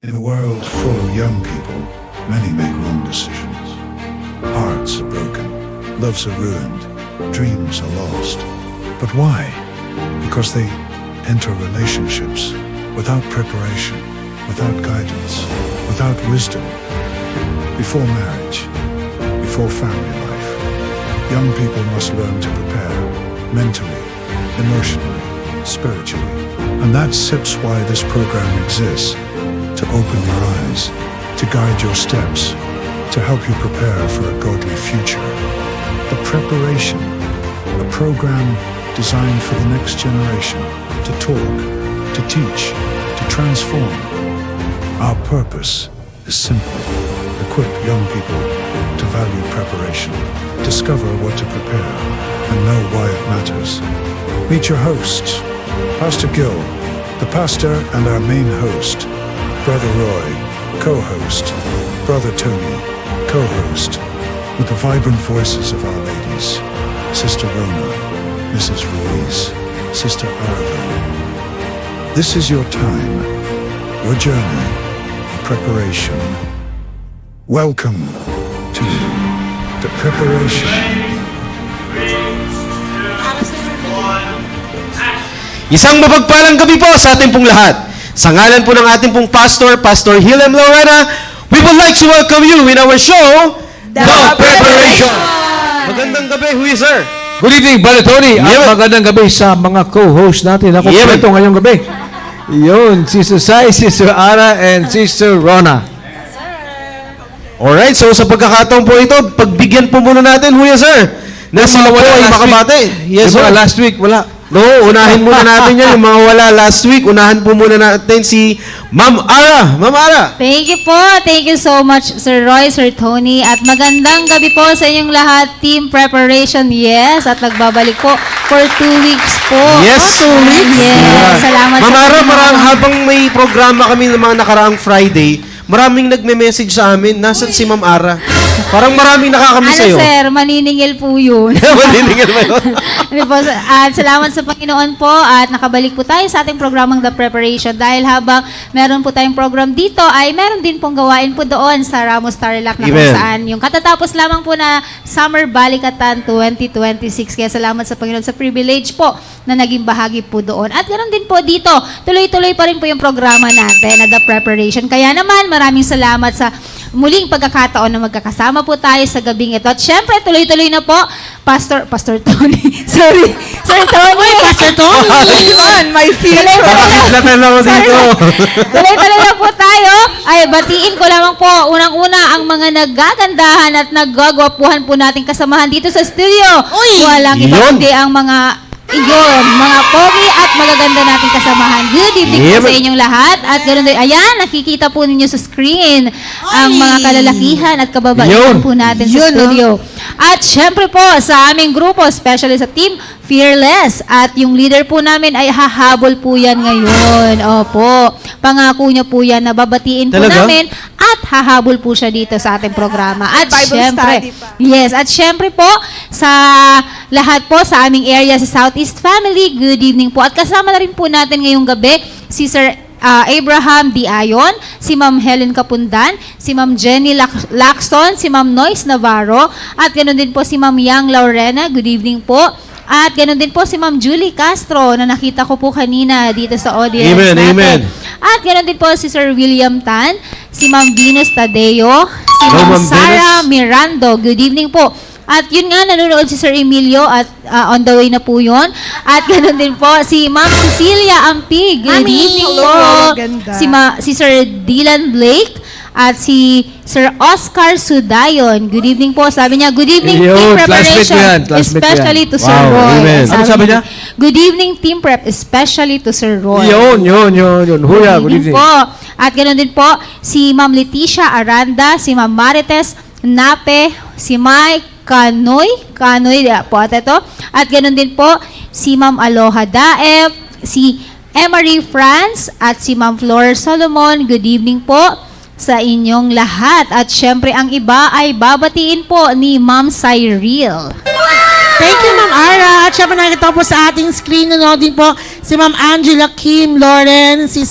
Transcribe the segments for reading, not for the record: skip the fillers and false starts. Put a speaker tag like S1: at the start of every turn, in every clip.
S1: In a world full of young people, many make wrong decisions. Hearts are broken, loves are ruined, dreams are lost. But why? Because they enter relationships without preparation, without guidance, without wisdom. Before marriage, before family life, young people must learn to prepare mentally, emotionally, spiritually. And that's why this program exists. To open your eyes, to guide your steps, to help you prepare for a godly future. The Preparation, a program designed for the next generation to talk, to teach, to transform. Our purpose is simple: equip young people to value preparation, discover what to prepare, and know why it matters. Meet your hosts, Pastor Gil, the pastor and our main host, Brother Roy, co-host, Brother Tony, co-host, with the vibrant voices of Our Ladies, Sister Rona, Mrs. Ruiz, Sister Aravind. This is your time, your journey, your preparation. Welcome to the Preparation.
S2: Isang mapagpalang gabi po sa ating pong lahat. Sa ngalan po ng ating pong pastor, Pastor Hilem Lorena, we would like to welcome you in our show, The Preparation. Magandang gabi, Huy, sir.
S3: Good evening, Brother Tony.
S2: Yeah.
S3: At magandang gabi sa mga co-host natin. Ako
S2: Yeah.
S3: po ito ngayong gabi. Yun, Sister Sai, Sister Ara, and Sister Rona.
S2: Alright, so sa pagkakataon po ito, pagbigyan po muna natin, Huy, sir, na sila po ay makabate. Yes,
S3: Yung
S2: sir.
S3: mga last week, wala.
S2: No, unahin muna natin yan, yung mga wala last week. Unahan po muna natin si Ma'am Ara. Ma'am Ara.
S4: Thank you po. Thank you so much, Sir Roy, Sir Tony. At magandang gabi po sa inyong lahat. Team Preparation, yes. At nagbabalik po for 2 weeks po.
S2: Yes.
S4: 2 weeks? Yes.
S2: Yeah.
S4: Salamat
S2: Ma'am
S4: sa
S2: Ara,
S4: Panginoon.
S2: habang may programa kami ng mga nakaraang Friday, maraming nagme-message sa amin. Nasaan si Ma'am Ara? Parang maraming nakakamiss
S4: Ano
S2: sa'yo.
S4: sir, maniningil po yun.
S2: Maniningil ba yun?
S4: Ano po, at salamat sa Panginoon po at nakabalik po tayo sa ating programang The Preparation dahil habang meron po tayong program dito ay meron din pong gawain po doon sa Ramos Tarlac na kung
S2: Amen.
S4: saan yung katatapos lamang po na Summer Balikatan 2026. Kaya salamat sa Panginoon sa privilege po na naging bahagi po doon. At ganoon din po dito, tuloy-tuloy pa rin po yung programa natin na The Preparation. Kaya naman maraming salamat sa muling pagkakataon na magkakasama po tayo sa gabing ito. At syempre, tuloy-tuloy na po, Pastor Tony. Sorry, Sir Tony. Pastor Tony. My future.
S2: Bakit ako dito?
S4: Tuloy-tuloy na po tayo. Ay, batiin ko lamang po, unang-una, ang mga nagagandahan at naggagwapuhan po nating kasamahan dito sa studio. Walang iba
S2: Yun.
S4: kundi ang mga mga pogi at magaganda nating kasamahan. Good evening
S2: Yeah,
S4: po sa inyong lahat. At ganoon din, ayan, nakikita po ninyo sa screen ang mga kalalakihan at kababaihan
S2: Yun.
S4: po natin sa studio. At syempre po, sa aming grupo, especially sa Team Fearless. At yung leader po namin ay hahabol po yan ngayon. Opo. Pangako niya po yan na babatiin po
S2: Talaga?
S4: namin at hahabol po siya dito sa ating programa. At
S5: Bible
S4: syempre,
S5: study pa.
S4: yes, at syempre po sa lahat po sa aming area sa Southeast Family, good evening po. At kasama na rin po natin ngayong gabi si Sir Abraham D. Ayon, si Ma'am Helen Kapundan, si Ma'am Jenny Lacson, si Ma'am Noyce Navarro, at ganoon din po si Ma'am Yang Laurena, good evening po. At ganoon din po si Ma'am Julie Castro na nakita ko po kanina dito sa audience
S2: Amen,
S4: natin.
S2: amen.
S4: At ganoon din po si Sir William Tan, si Ma'am Venus Tadeo, si
S2: Hello,
S4: Ma'am
S2: Ma'am
S4: Sarah
S2: Venus.
S4: Mirando. Good evening po. At yun nga, nanonood si Sir Emilio at on the way na po yun. At ganoon din po si Ma'am Cecilia Ampig. Good
S5: Mami,
S4: evening
S5: hello,
S4: po.
S5: maganda.
S4: Si Sir Dylan Blake at si Sir Oscar Sudayon. Good evening po. Sabi niya, good evening
S3: Yun,
S4: team
S3: classmate
S4: preparation.
S3: ko yan, classmate ko
S4: Especially
S3: yan.
S4: to Sir
S2: Wow,
S4: Roy.
S2: amen.
S3: Ano sabi niya?
S4: Good evening team prep, especially to Sir Roy.
S3: Yun. Huya, good evening.
S4: po. At ganoon din po, si Ma'am Leticia Aranda, si Ma'am Marites Nape, si Mike Kanoy po at ito. At ganoon din po, si Ma'am Aloha Daef, si Emery France, at si Ma'am Flor Solomon. Good evening po sa inyong lahat. At syempre, ang iba ay babatiin po ni Ma'am Cyril.
S5: Thank you, Ma'am Ara. At syempre nakikita po sa ating screen, nanonood din po si Ma'am Angela Kim Lauren, si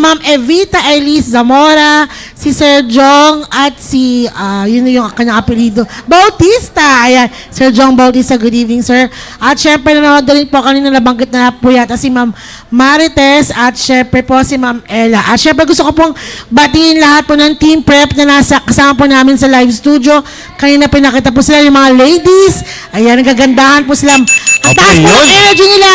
S5: Ma'am Evita Elise Zamora, si Sir Jong, at si, yun yung kanyang apelido, Bautista. Ayan, Sir Jong Bautista, good evening, sir. At syempre, nanonood din po kanina nabanggit na po yata si Ma'am Marites, at syempre po si Ma'am Ella. At syempre, gusto ko pong batiin lahat po ng Team Prep na kasama po namin sa live studio. Kanina pinakita po sila yung mga ladies. Ayan, nagagandahan po sila. Ang taas po ng energy nila.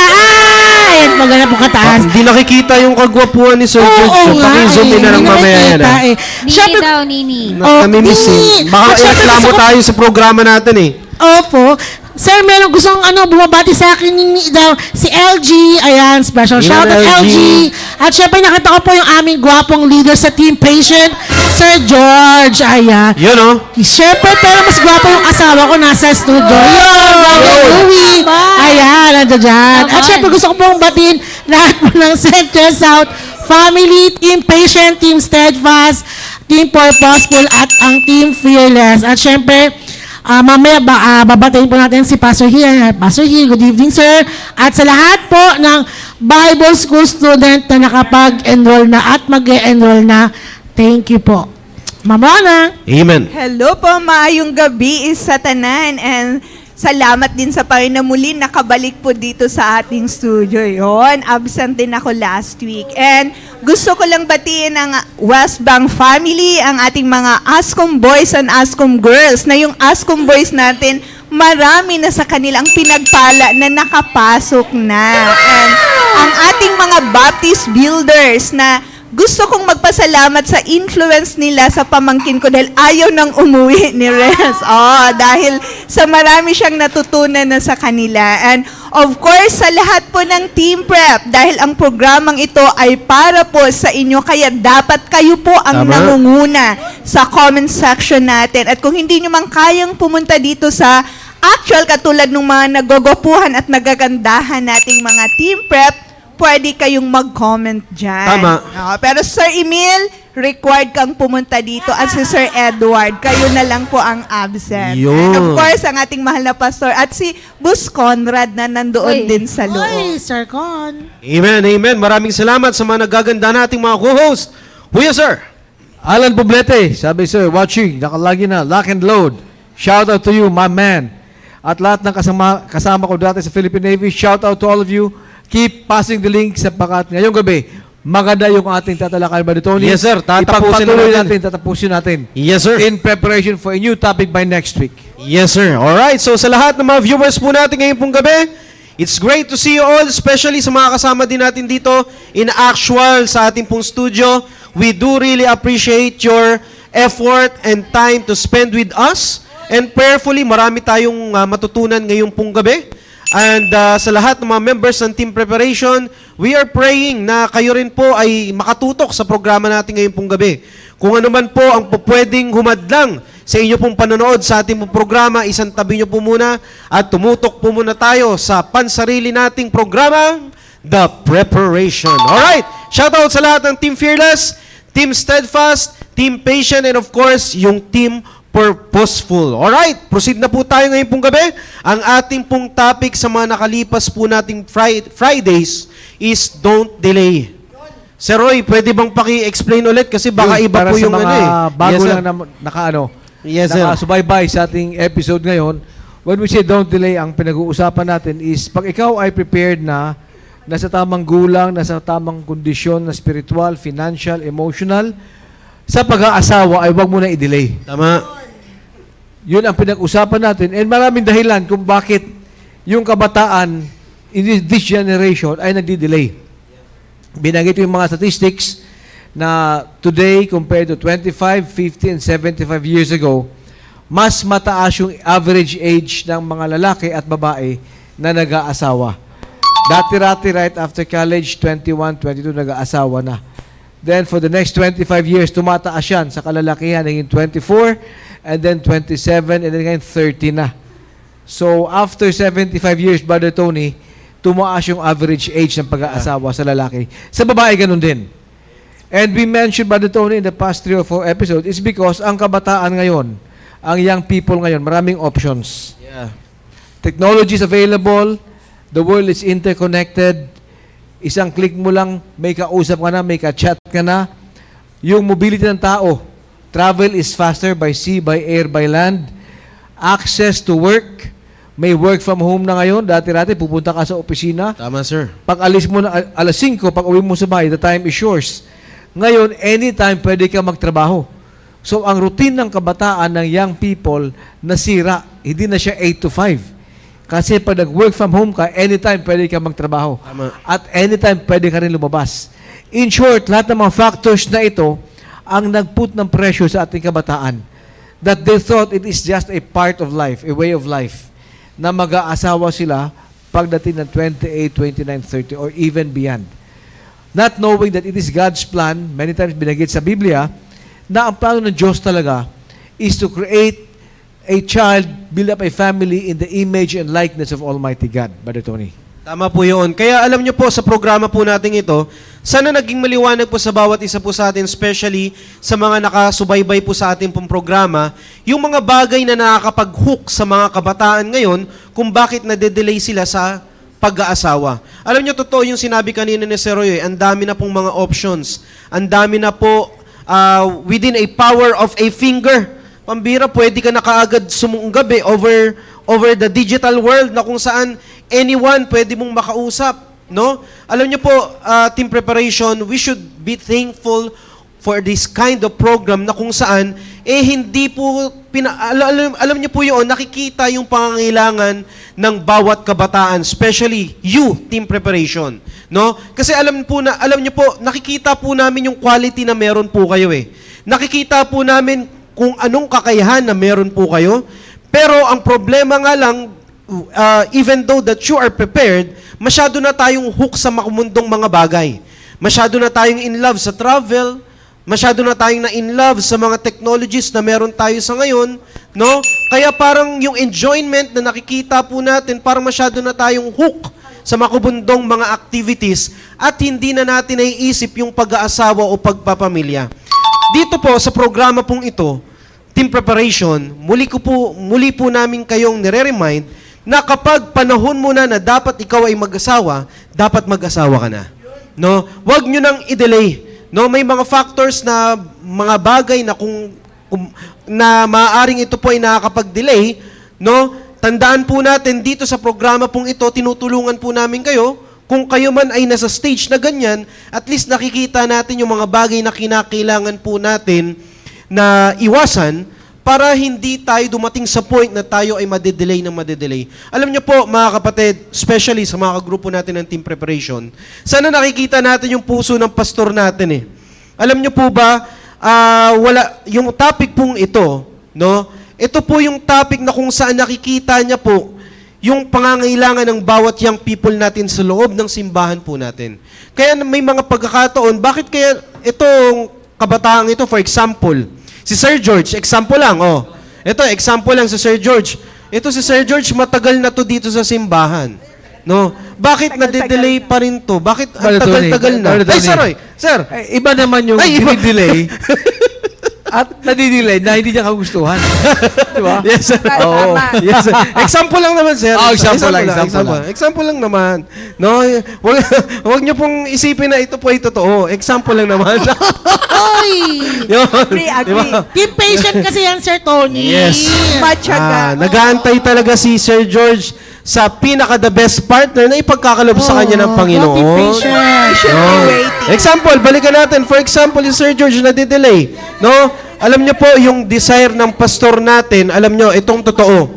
S5: Ayan, maganda po kataas.
S2: Hindi nakikita yung kagwapuan ni Sir
S5: Oo
S2: George.
S5: nga,
S2: Paki-zoom in na lang
S5: hindi
S2: mamaya yan.
S5: nakikita
S2: ah.
S4: Nini
S5: Syempre,
S4: daw, Nini.
S2: Namimiss
S5: Nini.
S2: eh. Baka
S5: At syempre,
S2: reklamo
S5: gusto ko-
S2: tayo sa programa natin eh.
S5: Opo. Sir, meron gustong bumabati sa akin daw si LG. Ayan, special
S2: Yun,
S5: shout out
S2: LG.
S5: LG. At syempre nakita ko po yung aming gwapong leader sa Team Patient, Sir George. Ayan.
S2: Yun oh.
S5: Syempre, pero mas gwapo yung asawa ko nasa studio. Yun, Louie. Ayan, nandiyan dyan. At
S4: Naman.
S5: syempre, gusto ko pong batiin lahat po ng Central South Family, Team Patient, Team Steadfast, Team Purposeful, at ang Team Fearless. At syempre, mamaya babatiin po natin si Pastor Hill. Pastor Hill, good evening, sir. At sa lahat po ng Bible School student na nakapag-enroll na at mag-enroll na, thank you po. Ma'am Rona.
S2: Amen.
S6: Hello po, maayong gabi sa tanan, and salamat din sa Panginoon muli nakabalik po dito sa ating studio. Yon, absent din ako last week. And gusto ko lang batiin ang West Bank family, ang ating mga Ascom boys and Ascom girls, na yung Ascom boys natin, marami na sa kanilang pinagpala na nakapasok na. And ang ating mga Baptist builders na gusto kong magpasalamat sa influence nila sa pamangkin ko dahil ayaw nang umuwi ni Rez. Dahil sa marami siyang natutunan na sa kanila. And of course, sa lahat po ng Team Prep, dahil ang programang ito ay para po sa inyo, kaya dapat kayo po ang
S2: Tama.
S6: nangunguna sa comment section natin. At kung hindi nyo man kayang pumunta dito sa actual, katulad ng mga nagogopuhan at nagagandahan nating mga Team Prep, pwede kayong mag-comment dyan.
S2: Tama.
S6: Pero Sir Emil, required kang pumunta dito. At si Sir Edward, kayo na lang po ang absent.
S2: Yun.
S6: And of course, ang ating mahal na pastor at si Bus Conrad na nandoon
S4: Uy.
S6: din sa loob.
S5: Oy, Sir Con.
S2: Amen, amen. Maraming salamat sa mga nagaganda nating mga co-host. Huya, sir.
S3: Alan Poblete, sabi sir, watching, nakalagi na, lock and load. Shout out to you, my man. At lahat ng kasama ko dati sa Philippine Navy, shout out to all of you. Keep passing the link sapagkat ngayong gabi, maganda yung ating tatalakay ba dito?
S2: Yes, sir. Tatapusin
S3: Ipagpatuloy
S2: natin.
S3: tatapusin natin.
S2: Yes, sir.
S3: In preparation for a new topic by next week.
S2: Yes, sir. Alright, so sa lahat ng mga viewers po natin ngayon pong gabi, it's great to see you all, especially sa mga kasama din natin dito in actual sa ating pong studio. We do really appreciate your effort and time to spend with us. And prayerfully, marami tayong matutunan ngayong pong gabi. And sa lahat ng mga members ng Team Preparation, we are praying na kayo rin po ay makatutok sa programa natin ngayong pong gabi. Kung ano man po ang pwedeng humadlang sa inyo pong panonood sa ating pong programa, isang tabi nyo po muna at tumutok po muna tayo sa pansarili nating programa, The Preparation. Alright, shoutout sa lahat ng Team Fearless, Team Steadfast, Team Patient, and of course, yung Team Purposeful. Alright, proceed na po tayo ngayon pong gabi. Ang ating pong topic sa mga nakalipas po nating Fridays is Don't Delay. Sir Roy, pwede bang paki-explain ulit? Kasi baka
S3: Yun,
S2: iba
S3: para
S2: po
S3: sa
S2: yung
S3: mga
S2: ano eh.
S3: bago
S2: Yes, sir.
S3: lang na
S2: Yes, sir.
S3: nakasubaybay sa ating episode ngayon. When we say don't delay, ang pinag-uusapan natin is pag ikaw ay prepared na, nasa tamang gulang, nasa tamang kondisyon na spiritual, financial, emotional, sa pag-aasawa ay huwag mo na i-delay.
S2: Tama.
S3: Yun ang pinag-usapan natin. And maraming dahilan kung bakit yung kabataan in this generation ay nagdi-delay. Binanggit ko yung mga statistics na today compared to 25, 50, and 75 years ago, mas mataas yung average age ng mga lalaki at babae na nag-aasawa. Dati-rati right after college, 21, 22 nag-aasawa na. Then for the next 25 years, tumataas yan sa kalalakihan, naging 24, and then 27, and then ngayon 30 na. So after 75 years, Brother Tony, tumaas yung average age ng pag-aasawa sa lalaki. Sa babae, ganun din. And we mentioned, Brother Tony, in the past 3 or 4 episodes, it's because ang kabataan ngayon, ang young people ngayon, maraming options.
S2: Yeah.
S3: Technology is available, the world is interconnected, Isang click mo lang, may kausap ka na, may ka-chat ka na. Yung mobility ng tao, travel is faster by sea, by air, by land. Access to work, may work from home na ngayon. Dati-dati, pupunta ka sa opisina.
S2: Tama, sir.
S3: Pag alis mo na, alas 5, pag uwi mo sa bahay, the time is yours. Ngayon, anytime pwede ka magtrabaho. So, ang routine ng kabataan ng young people nasira. Hindi na siya 8 to 5. Kasi pag nag-work from home ka, anytime pwede ka magtrabaho.
S2: Tama.
S3: At anytime pwede ka rin lumabas. In short, lahat ng mga factors na ito ang nag-put ng pressure sa ating kabataan that they thought it is just a part of life, a way of life, na mag-aasawa sila pagdating ng 28, 29, 30, or even beyond. Not knowing that it is God's plan, many times binanggit sa Biblia, na ang plano ng Diyos talaga is to create a child, build up a family in the image and likeness of Almighty God. Brother Tony.
S2: Tama po yun. Kaya alam nyo po, sa programa po natin ito, sana naging maliwanag po sa bawat isa po sa atin, especially sa mga nakasubaybay po sa ating pong programa, yung mga bagay na nakakapag-hook sa mga kabataan ngayon kung bakit nade-delay sila sa pag-aasawa. Alam nyo, totoo yung sinabi kanina ni Sir Roy, ang dami na pong mga options. Ang dami na po within a power of a finger. Pambira, pwede ka na kaagad sumunggabi over the digital world na kung saan anyone pwede mong makausap, no? Alam niyo po, team preparation, we should be thankful for this kind of program na kung saan hindi po alam niyo po 'yon, nakikita yung pangangailangan ng bawat kabataan, especially you, team preparation, no? Kasi alam niyo po, nakikita po namin yung quality na meron po kayo eh. Nakikita po namin kung anong kakayahan na meron po kayo. Pero ang problema nga lang, even though that you are prepared, masyado na tayong hook sa makumundong mga bagay. Masyado na tayong in love sa travel, masyado na tayong na in love sa mga technologies na meron tayo sa ngayon, no? Kaya parang yung enjoyment na nakikita po natin, parang masyado na tayong hook sa makubundong mga activities at hindi na natin naiisip yung pag-aasawa o pagpapamilya. Dito po sa programa pong ito, team preparation, muli po namin kayong nire-remind na kapag panahon mo na dapat ikaw ay mag-asawa, dapat mag-asawa ka na. No? Huwag nyo nang i-delay. No? May mga factors na mga bagay na na maaaring ito po ay nakakapag-delay. No? Tandaan po natin dito sa programa pong ito, tinutulungan po namin kayo. Kung kayo man ay nasa stage na ganyan, at least nakikita natin yung mga bagay na kinakailangan po natin na iwasan para hindi tayo dumating sa point na tayo ay madedelay ng madedelay. Alam niyo po, mga kapatid, especially sa mga kagrupo natin ng team preparation, sana nakikita natin yung puso ng pastor natin eh. Alam niyo po ba, yung topic pong ito, no? Ito po yung topic na kung saan nakikita niya po yung pangangailangan ng bawat young people natin sa loob ng simbahan po natin. Kaya may mga pagkakataon, bakit kaya itong kabataang ito, for example, si Sir George, example lang, oh. Ito, example lang si Sir George. Ito si Sir George, matagal na to dito sa simbahan. No? Bakit nade-delay pa rin to? Bakit ang tagal-tagal na? Ay, sir, sir.
S3: Iba naman yung delay at nadidelay na hindi niya kagustuhan. Di ba?
S2: Yes, sir.
S3: Oo.
S2: Yes, sir. Example lang naman, sir.
S3: Example lang.
S2: Example lang naman. No, wag niyo pong isipin na ito po ay totoo. Example lang naman.
S5: Oy!
S2: Yun.
S6: Agree.
S5: Team patient kasi yan, Sir Tony.
S2: Yes.
S6: Matyaga.
S2: Nag-aantay talaga si Sir George sa pinaka-the best partner na ipagkakalob sa kanya ng Panginoon.
S5: Team patient.
S2: No. Example, balikan natin. For example, yung Sir George na delay. No? Alam niyo po, yung desire ng pastor natin, alam niyo, itong totoo,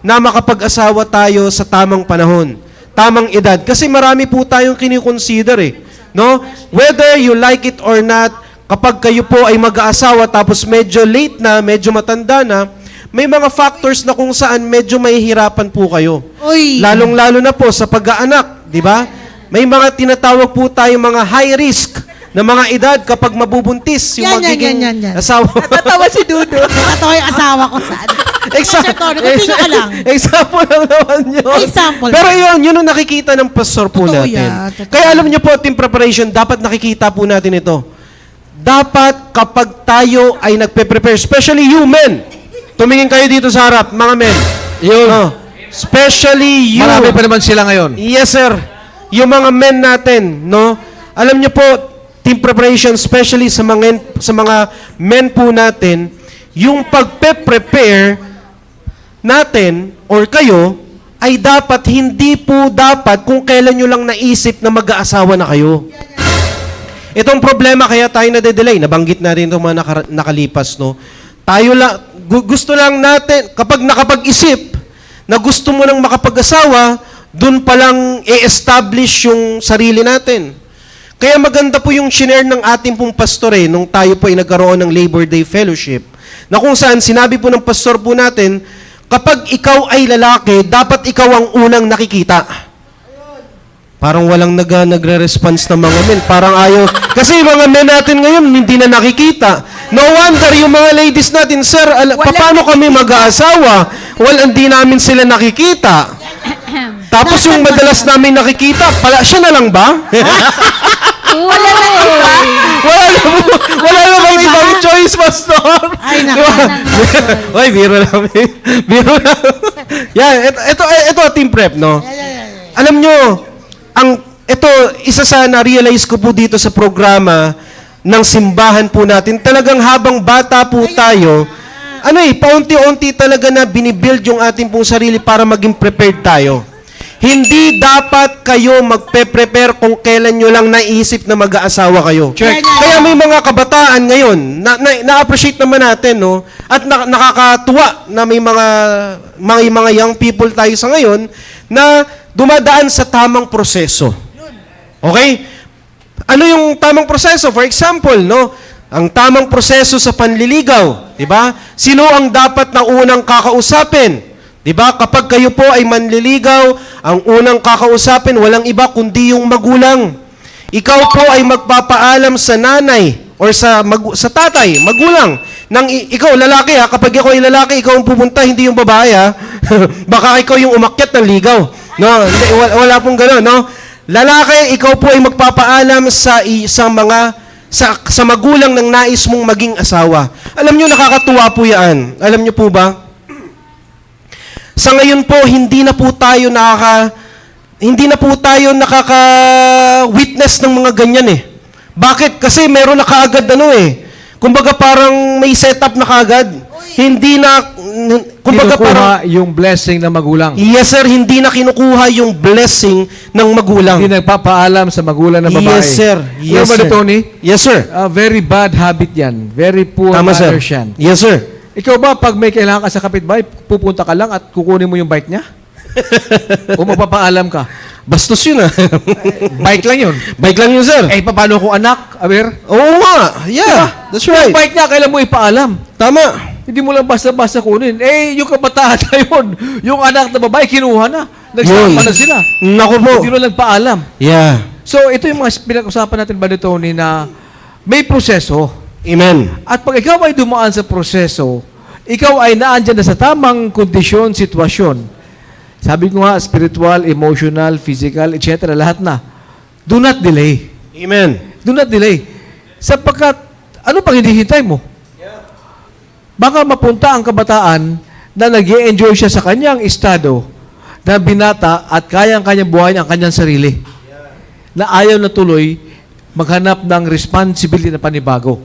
S2: na makapag-asawa tayo sa tamang panahon, tamang edad. Kasi marami po tayong kinikonsider eh. No? Whether you like it or not, kapag kayo po ay mag-aasawa tapos medyo late na, medyo matanda na, may mga factors na kung saan medyo mahihirapan po kayo.
S5: Uy!
S2: Lalong-lalo na po sa pag-aanak, di ba? May mga tinatawag po tayong mga high risk na mga edad kapag mabubuntis yung magiging
S5: yan.
S2: asawa.
S6: Natatawa si Dudo.
S5: Ito yung asawa ko saan. Sir Tony, continue ka lang.
S2: Example lang naman yun.
S5: Example.
S2: Pero yun ang nakikita ng pastor po
S5: Totoo
S2: natin.
S5: yan, totoo.
S2: Kaya alam niyo po, team preparation, dapat nakikita po natin ito. Dapat kapag tayo ay nagpe-prepare, especially you men, tumingin kayo dito sa harap, mga men.
S3: Yun.
S2: Especially you.
S3: Marami pa naman sila ngayon.
S2: Yes, sir. yung mga men natin, no? Alam niyo po, team preparation, especially sa mga men po natin, yung pagpe-prepare natin or kayo ay dapat hindi po dapat kung kailan nyo lang naisip na mag-aasawa na kayo. Itong problema kaya tayo na-delay. Nabanggit na rin itong mga nakalipas, no? Tayo lang, gusto lang natin, kapag nakapag-isip na gusto mo nang makapag-asawa, dun palang i-establish yung sarili natin. Kaya maganda po yung shinare ng ating pong pastor nung tayo po ay nagkaroon ng Labor Day Fellowship, na kung saan sinabi po ng pastor po natin, kapag ikaw ay lalaki, dapat ikaw ang unang nakikita. Parang walang nagre-response ng mga men. Parang ayaw. Kasi yung mga men natin ngayon, hindi na nakikita. No wonder yung mga ladies natin, sir, paano kami mag-aasawa? Well, hindi namin sila nakikita. Tapos yung madalas namin nakikita, pala siya na lang ba?
S4: Wala na eh.
S2: Wala na bang ibang choice, pastor?
S5: Ay, naku.
S2: Uy, biro lang. Biro lang. Yeah, ito team prep, no? Alam nyo, ito, isa sa na-realize ko po dito sa programa ng simbahan po natin, talagang habang bata po tayo, paunti-unti talaga na binibuild yung ating pong sarili para maging prepared tayo. Hindi dapat kayo magpe-prepare kung kailan nyo lang naisip na mag-aasawa kayo. Kaya may mga kabataan ngayon, na-appreciate naman natin, no? At nakakatuwa na may mga young people tayo sa ngayon na dumadaan sa tamang proseso. Okay? Ano yung tamang proseso? For example, no? Ang tamang proseso sa panliligaw, di ba? Sino ang dapat na unang kakausapin? Diba? Kapag kayo po ay manliligaw, ang unang kakausapin, walang iba kundi yung magulang. Ikaw po ay magpapaalam sa nanay or sa tatay, magulang. Ikaw, lalaki ha, kapag ikaw ay lalaki, ikaw ang pupunta, hindi yung babae ha. Baka ikaw yung umakyat ng ligaw. No, wala pong gano'n, no? Lalaki, ikaw po ay magpapaalam sa magulang ng nais mong maging asawa. Alam nyo, nakakatuwa po yan. Alam nyo po ba? Sa ngayon po, hindi na po tayo nakaka-witness ng mga ganyan eh. Bakit? Kasi meron na kaagad kumbaga parang may setup na kaagad. Hindi na, kumbaga
S3: Kinukuha
S2: parang,
S3: yung blessing ng magulang.
S2: yes sir, hindi na kinukuha yung blessing ng magulang.
S3: Hindi nagpapaalam sa magulang ng babae.
S2: Yes sir. Yes
S3: Ano ba
S2: sir.
S3: Tony?
S2: Yes sir.
S3: Very bad habit yan. Very poor
S2: Tama sir.
S3: manners yan.
S2: Yes sir.
S3: Ikaw ba, pag may kailangan ka sa kapitbahay, pupunta ka lang at kukunin mo yung bike niya? O magpapaalam ka?
S2: Bastos yun
S3: Bike lang yun.
S2: Bike lang yun sir.
S3: Eh, paano kung anak? Aber?
S2: Oo nga. Yeah. That's right.
S3: Yung bike niya, kailan mo ipaalam?
S2: Tama.
S3: Hindi mo lang basta-basta kunin. Eh, yung kabataan na yun, yung anak na babae, kinuha na. Nagsama na sila.
S2: Naku po.
S3: Hindi mo lang paalam.
S2: Yeah.
S3: So, ito yung mga pinag-usapan natin ba Tony, na may proseso.
S2: Amen.
S3: At pag ikaw ay dumaan sa proseso, ikaw ay naandyan na sa tamang kondisyon, sitwasyon. Sabi ko nga, spiritual, emotional, physical, etc. Lahat na. Do not delay.
S2: Amen.
S3: Do not delay. Sapagkat, ano pang hinihintay mo? Baka mapunta ang kabataan na nag-i-enjoy siya sa kanyang estado na binata at kayang-kanyang buhayin ang kanyang sarili. Na ayaw na tuloy maghanap ng responsibility na panibago.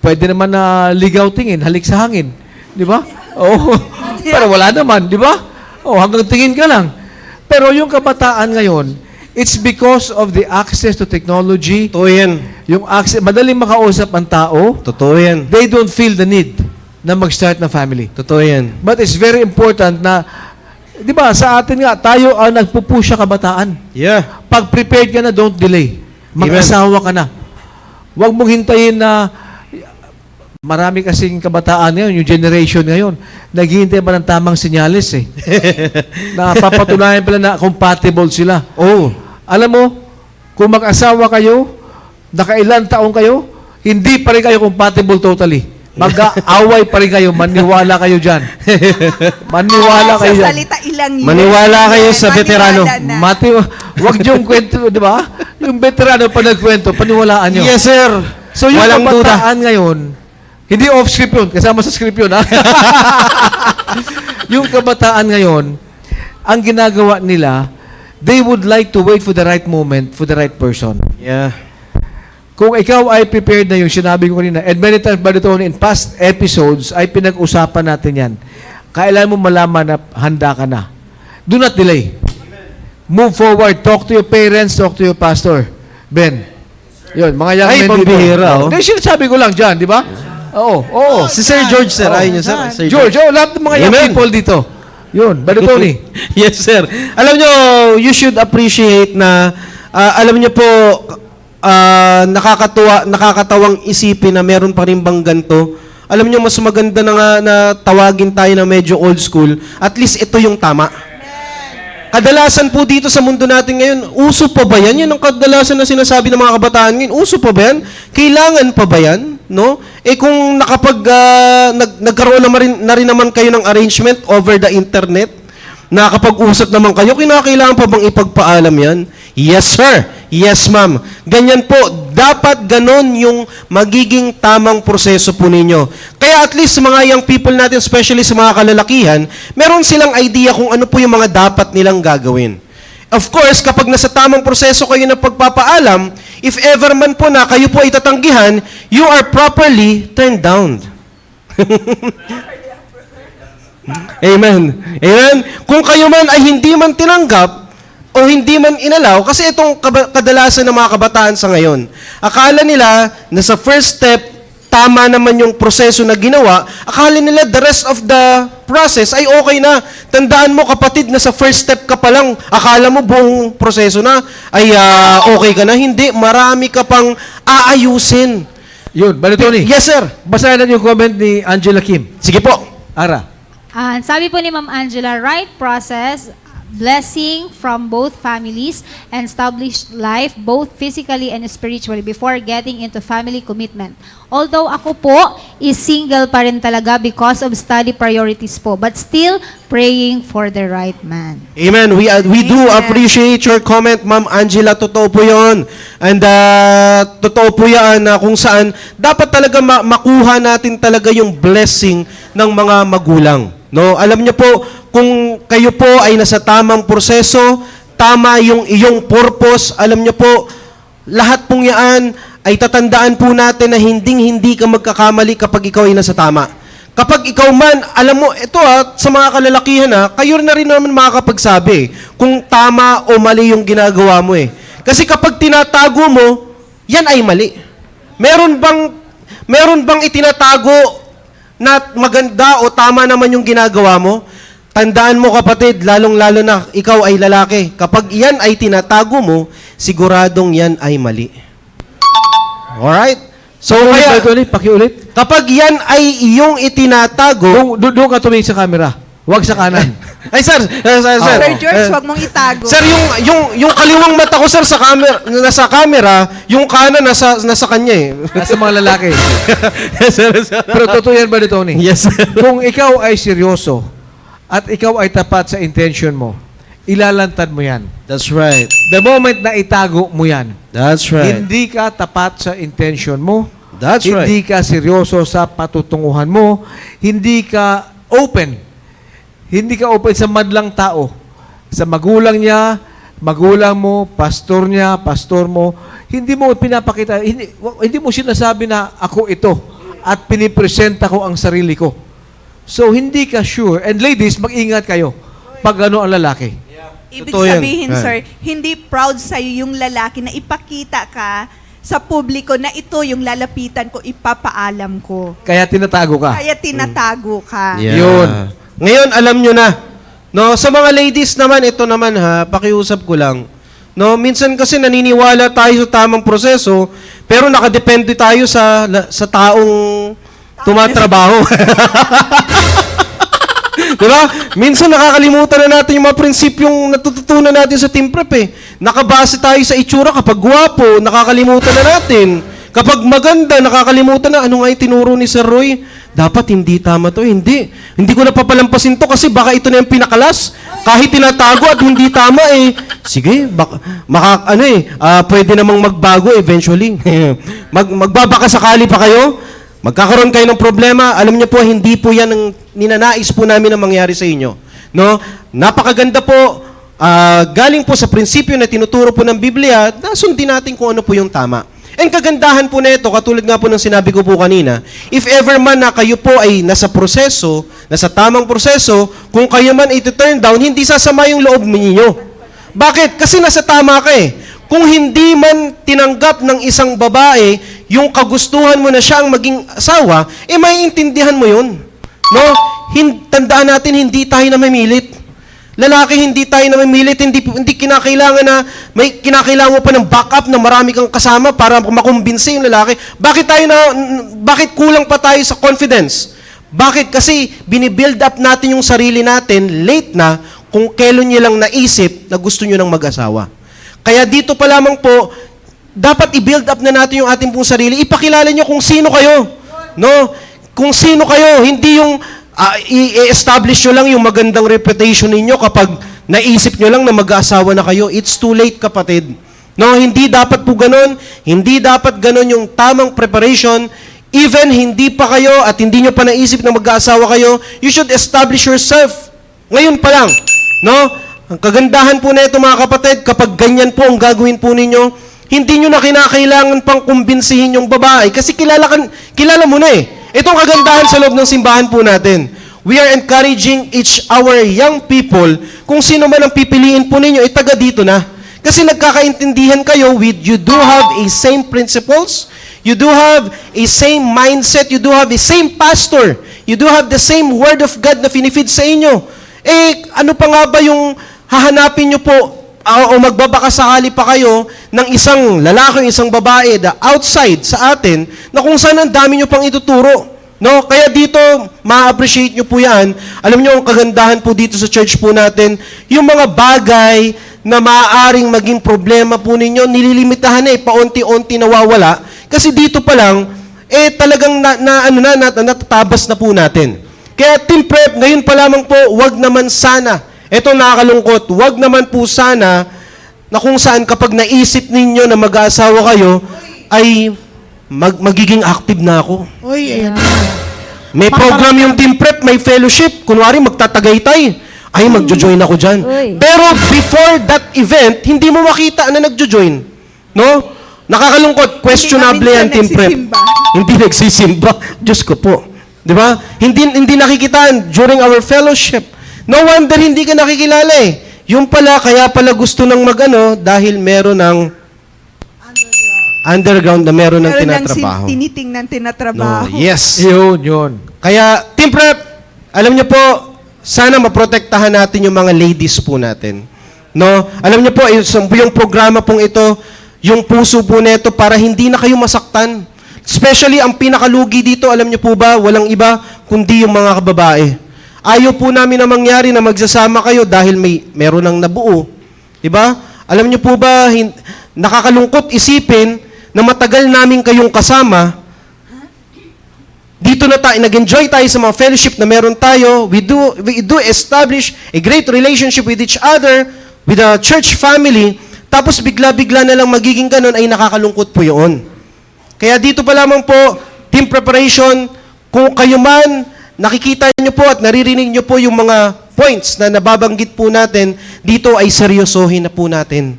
S3: Pwede naman na ligaw tingin, halik sa hangin. Di ba? Oo. Pero wala naman, di ba? Oh, hanggang tingin ka lang. Pero yung kabataan ngayon, it's because of the access to technology.
S2: Totoo yan.
S3: Yung access, madaling makausap ang tao.
S2: Totoo yan.
S3: They don't feel the need na mag-start na family.
S2: Totoo yan.
S3: But it's very important na, di ba, sa atin nga, tayo ang nagpupush sa kabataan.
S2: Yeah.
S3: Pag prepared ka na, don't delay. Mag-asawa ka na. Huwag mong hintayin na marami kasing kabataan ngayon, yung generation ngayon, naghihintay ba ng tamang sinyalis eh. Na papatunayan pala na compatible sila.
S2: Oh.
S3: Alam mo, kung mag-asawa kayo, nakailan taong kayo, hindi pa rin kayo compatible totally. Mag-aaway pa rin kayo, maniwala kayo dyan. Maniwala kayo
S6: Sa
S3: dyan.
S6: salita ilang yun.
S2: Maniwala kayo sa veterano.
S6: Maniwala na.
S3: Wag yung kwento, di ba? Yung veterano pa nagkwento, paniwalaan nyo.
S2: Yes, sir.
S3: So yung
S2: Walang duda.
S3: kabataan ngayon, hindi off-script yun, kasama sa script yun, ha? Yung kabataan ngayon, ang ginagawa nila, they would like to wait for the right moment, for the right person.
S2: Yeah.
S3: Kung ikaw ay prepared na yung sinabi ko kanina, and many times, Brother Tony, in past episodes, ay pinag-usapan natin yan. Kailan mo malaman na handa ka na. Do not delay. Move forward. Talk to your parents, talk to your pastor. Ben. Yun, mga young
S2: Ay,
S3: men dito.
S2: pambihira, oh.
S3: Hindi, sinasabi ko lang dyan, di ba? Oo.
S2: Si Sir George, sir. Ayun yun, sir. Sir
S3: George, lahat ng mga young
S2: Amen.
S3: people dito. Yun, Brother Tony.
S2: Yes, sir. Alam nyo, you should appreciate na, alam nyo po, nakakatawang isipin na meron pa rin bang ganito. Alam nyo, mas maganda na nga na tawagin tayo na medyo old school. At least ito yung tama. Kadalasan po dito sa mundo natin ngayon, uso pa ba yan? Yan ang kadalasan na sinasabi ng mga kabataan ngayon. Uso pa ba yan? Kailangan pa ba yan? No? Kung nagkaroon na rin naman kayo ng arrangement over the internet, nakakapag-usap naman kayo, kinakailangan pa bang ipagpaalam yan? Yes, sir. Yes, ma'am. Ganyan po. Dapat ganon yung magiging tamang proseso po ninyo. Kaya at least sa mga young people natin, especially sa mga kalalakihan, meron silang idea kung ano po yung mga dapat nilang gagawin. Of course, kapag nasa tamang proseso kayo ng pagpapaalam, if ever man po na kayo po ay tatanggihan, you are properly turned down. Amen. Amen. Kung kayo man ay hindi man tinanggap o hindi man inalaw, kasi itong kadalasan ng mga kabataan sa ngayon, akala nila na sa first step, tama naman yung proseso na ginawa, akala nila the rest of the process ay okay na. Tandaan mo kapatid na sa first step ka pa lang, akala mo buong proseso na ay okay ka na. Hindi, marami ka pang aayusin.
S3: Yun, Brother Tony.
S2: Yes, sir.
S3: Basahin natin yung comment ni Angela Kim.
S2: Sige po.
S3: Ara.
S4: Sabi po ni Ma'am Angela, right process, blessing from both families, and established life both physically and spiritually before getting into family commitment. Although ako po is single pa rin talaga because of study priorities po, but still praying for the right man.
S2: Amen. We do appreciate your comment, Ma'am Angela. Totoo po yun. And totoo po yan na kung saan dapat talaga makuha natin talaga yung blessing ng mga magulang. No, alam niyo po, kung kayo po ay nasa tamang proseso, tama yung iyong purpose, alam niyo po, lahat pong yan ay tatandaan po natin na hindi ka magkakamali kapag ikaw ay nasa tama. Kapag ikaw man, alam mo, ito sa mga kalalakihan kayo na rin naman makakapagsabi kung tama o mali yung ginagawa mo eh. Kasi kapag tinatago mo, yan ay mali. Meron bang itinatago na maganda o tama naman yung ginagawa mo? Tandaan mo kapatid, lalong-lalo na ikaw ay lalaki. Kapag yan ay tinatago mo, siguradong yan ay mali. Alright? So, kaya,
S3: Brother Tony, pakiulit.
S2: kapag yan ay iyong itinatago,
S3: Doon ka tumingin sa camera. Huwag sa kanan.
S2: ay sir,
S6: Sir George, wag mong itago.
S2: Sir, yung kaliwang mata ko sir sa camera, nasa camera, yung kanan nasa kanya eh.
S3: Nasa mga lalaki.
S2: Yes, sir.
S3: Pero totoo yan, Brother Tony.
S2: Yes, sir.
S3: Kung ikaw ay seryoso at ikaw ay tapat sa intention mo, ilalantad mo yan.
S2: That's right.
S3: The moment na itago mo yan,
S2: That's right.
S3: hindi ka tapat sa intention mo,
S2: That's right.
S3: hindi ka seryoso sa patutunguhan mo, hindi ka open sa madlang tao, sa magulang niya, magulang mo, pastor niya, pastor mo, hindi mo pinapakita, hindi mo sinasabi na ako ito at pinipresenta ko ang sarili ko. So, hindi ka sure. And ladies, mag-ingat kayo pag ano ang lalaki.
S6: Ibig
S2: Totoo yan.
S6: sabihin, sir, hindi proud sa'yo yung lalaki na ipakita ka sa publiko na ito yung lalapitan ko, ipapaalam ko.
S3: Kaya tinatago ka.
S6: Kaya tinatago ka.
S2: Yeah.
S3: Yun.
S2: Ngayon, alam nyo na. No, sa mga ladies naman, ito naman pakiusap ko lang. No, minsan kasi naniniwala tayo sa tamang proseso, pero nakadepende tayo sa taong tumatrabaho. Diba? Minsan nakakalimutan na natin yung mga prinsipyong natututunan natin sa team prep eh. Nakabase tayo sa itsura. Kapag gwapo, nakakalimutan na natin. Kapag maganda, nakakalimutan na. Ano nga yung tinuro ni Sir Roy? Dapat hindi tama to. Hindi ko na papalampasin to kasi baka ito na yung pinakalas. Kahit tinatago at hindi tama eh. Sige, pwede namang magbago eventually. Magbabaka sakali pa kayo. Magkakaroon kayo ng problema, alam niyo po, hindi po yan ang ninanais po namin na mangyari sa inyo. No? Napakaganda po galing po sa prinsipyo na tinuturo po ng Biblia, sundin natin kung ano po yung tama. And kagandahan po nito, katulad nga po ng sinabi ko po kanina, if ever man na kayo po ay nasa proseso, nasa tamang proseso, kung kayo man ay turn down, hindi sasama yung loob ninyo. Bakit? Kasi nasa tama ka eh. Kung hindi man tinanggap ng isang babae yung kagustuhan mo na siya ang maging asawa, maiintindihan mo yun. No? Tandaan natin, hindi tayo na mamilit. Lalaki, hindi tayo na mamilit, hindi kinakailangan na, may kinakailangan mo pa ng backup na marami kang kasama para makumbinsi yung lalaki. Bakit kulang pa tayo sa confidence? Bakit? Kasi binibuild up natin yung sarili natin, late na, kung kailan nyo lang naisip na gusto nyo ng mag-asawa. Kaya dito pa lamang po, dapat i-build up na natin yung ating pong sarili. Ipakilala nyo kung sino kayo. No? Kung sino kayo, hindi yung i-establish nyo lang yung magandang reputation ninyo kapag naisip nyo lang na mag-aasawa na kayo. It's too late, kapatid. No, hindi dapat po ganun. Hindi dapat ganun yung tamang preparation. Even hindi pa kayo at hindi nyo pa naisip na mag-aasawa kayo, you should establish yourself. Ngayon pa lang. No? Ang kagandahan po na ito, mga kapatid, kapag ganyan po ang gagawin po ninyo, hindi nyo na kinakailangan pang kumbinsihin yung babae kasi kilala mo na eh. Itong kagandahan sa loob ng simbahan po natin. We are encouraging our young people, kung sino man ang pipiliin po ninyo, taga dito na. Kasi nagkakaintindihan kayo you do have a same principles, you do have a same mindset, you do have the same pastor, you do have the same word of God na finifeed sa inyo. Ano pa nga ba yung hahanapin nyo po o magbabaka sakali pa kayo ng isang lalaki o isang babae outside sa atin na kung saan ang dami nyo pang ituturo. No? Kaya dito, ma-appreciate nyo po yan. Alam nyo, ang kagandahan po dito sa church po natin, yung mga bagay na maaaring maging problema po ninyo, nililimitahan paunti-unti nawawala. Kasi dito pa lang, talagang natatabas na po natin. Kaya Team Prep, ngayon pa lamang po, wag naman sana, ito nakakalungkot, wag naman po sana na kung saan kapag naisip ninyo na mag-aasawa kayo, ay magiging active na ako.
S5: Uy, ayan.
S2: May program yung Team Prep, may fellowship, kunwari magtatagaytay, ay magjo-join ako dyan. Pero before that event, hindi mo makita na nagjo-join. No? Nakakalungkot, questionable yan, Team Prep. Hindi nagsisimba. Diyos ko po. Di ba? Hindi nakikitaan during our fellowship. No wonder hindi ka nakikilala eh. Yung pala, kaya pala gusto ng dahil meron ng underground na meron ng tinatrabaho.
S6: Tinitingnan tinatrabaho.
S2: No, yes.
S3: Yun.
S2: Kaya, Team Prep, alam niyo po, sana maprotektahan natin yung mga ladies po natin. No? Alam niyo po, yung programa pong ito, yung puso po nito para hindi na kayo masaktan. Especially, ang pinakalugi dito, alam niyo po ba, walang iba, kundi yung mga kababae. Ayaw po namin na mangyari na magsasama kayo dahil meron ng nabuo. Diba? Alam niyo po ba, nakakalungkot isipin na matagal namin kayong kasama, dito na tayo, nag-enjoy tayo sa mga fellowship na meron tayo, we do establish a great relationship with each other, with the church family, tapos bigla-bigla na lang magiging ganun, ay nakakalungkot po yun. Kaya dito pa lamang po, team preparation, kung kayo man, nakikita niyo po at naririnig niyo po yung mga points na nababanggit po natin, dito ay seryosohin na po natin.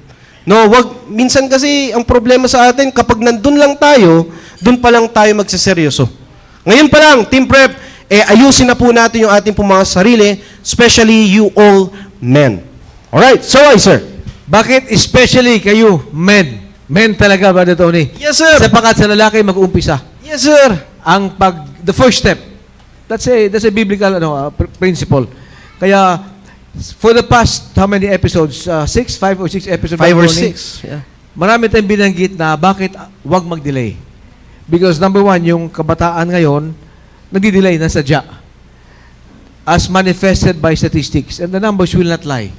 S2: No, minsan kasi ang problema sa atin, kapag nandun lang tayo, dun pa lang tayo magseseryoso. Ngayon pa lang, Team Prep, ayusin na po natin yung ating pong mga sarili, especially you all men. Alright, so sir.
S3: Bakit especially kayo, men? Men talaga, Brother Tony?
S2: Yes, sir.
S3: Sapagat sa lalaki mag-uumpisa.
S2: Yes, sir.
S3: The first step, that's a biblical principle. Kaya, for the past, how many episodes? 5 or 6 episodes?
S2: 5 or
S3: Tony?
S2: 6. Yeah.
S3: Marami tayong binanggit na bakit wag mag-delay. Because number one, yung kabataan ngayon, nagdi-delay na sadya. As manifested by statistics. And the numbers will not lie.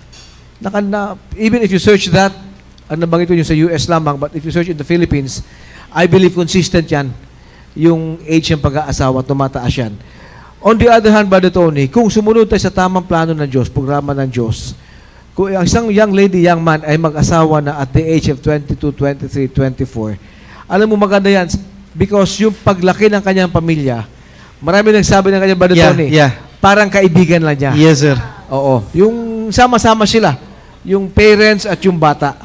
S3: Even if you search that, ang nabanggit ko yung sa US lamang, but if you search in the Philippines, I believe consistent yan, yung age ng pag-aasawa, tumataas yan. On the other hand, Brother Tony, kung sumunod tayo sa tamang plano ng Diyos, programa ng Diyos, kung isang young lady, young man ay mag-asawa na at the age of 22, 23, 24, alam mo maganda yan because yung paglaki ng kanyang pamilya, marami nagsabi ng kanyang Brother Tony,
S2: Yeah.
S3: parang kaibigan lang niya.
S2: Yes, sir.
S3: Oo. Yung sama-sama sila. yung parents at yung bata.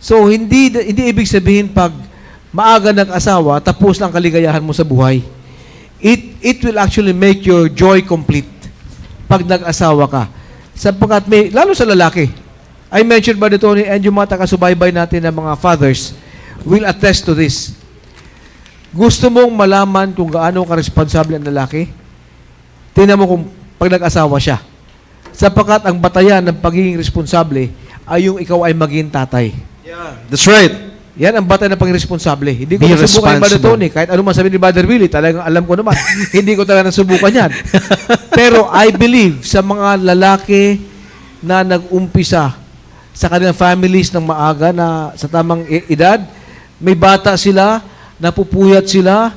S3: So, hindi ibig sabihin pag maaga nag-asawa, tapos lang kaligayahan mo sa buhay. It will actually make your joy complete pag nag-asawa ka. Sapagkat lalo sa lalaki, I mentioned ba dito ni and yung mga taga-subaybay natin ng mga fathers will attest to this. Gusto mong malaman kung gaano ka-responsable ang lalaki? Tingnan mo kung pag nag-asawa siya. Sapagkat ang batayan ng pagiging responsable ay yung ikaw ay maging tatay.
S2: Yeah, that's right.
S3: Yan ang batayan ng pagiging responsable. Hindi ko
S2: Be
S3: nasubukan yung
S2: responsible.
S3: Tony. Kahit ano man sabihin ni Brother Willie, talagang alam ko naman. Hindi ko talaga nasubukan yan. Pero I believe sa mga lalaki na nag-umpisa sa kanilang families ng maaga na sa tamang edad, may bata sila, napupuyat sila,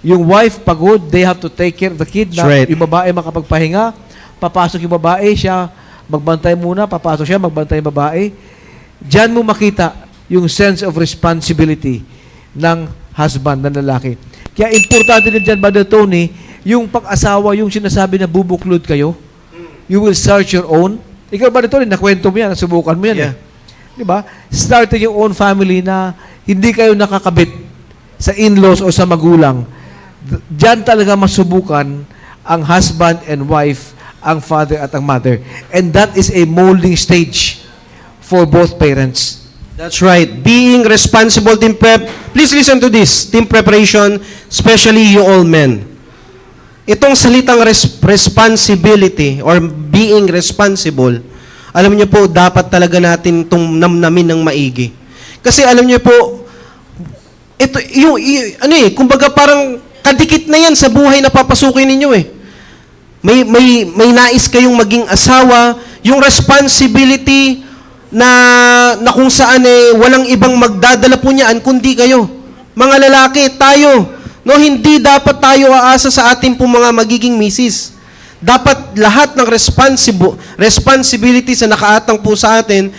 S3: yung wife pagod, they have to take care of the kid.
S2: That's right.
S3: Yung babae makapagpahinga, papasok yung babae, siya magbantay muna, papasok siya, magbantay yung babae. Diyan mo makita yung sense of responsibility ng husband, ng lalaki. Kaya importante din dyan, Brother Tony, yung pag-asawa, yung sinasabi na bubuklod kayo, you will start your own. Ikaw, Brother Tony, nakwento mo yan, nasubukan mo yan.
S2: Yeah.
S3: Diba? Starting your own family na hindi kayo nakakabit sa in-laws o sa magulang. Diyan talaga masubukan ang husband and wife, ang father at ang mother. And that is a molding stage for both parents.
S2: That's right. Being responsible, team prep. Please listen to this. Team preparation, especially you all men. Itong salitang responsibility or being responsible, alam niyo po, dapat talaga natin itong namnamin ng maigi. Kasi alam niyo po, ito, kumbaga parang kadikit na yan sa buhay na papasukin ninyo eh. May nais kayong maging asawa, yung responsibility na kung saan walang ibang magdadala po niyan kundi kayo. Mga lalaki, tayo, no, hindi dapat tayo aasa sa ating pong mga magiging misis. Dapat lahat ng responsibilities na nakaatang po sa atin,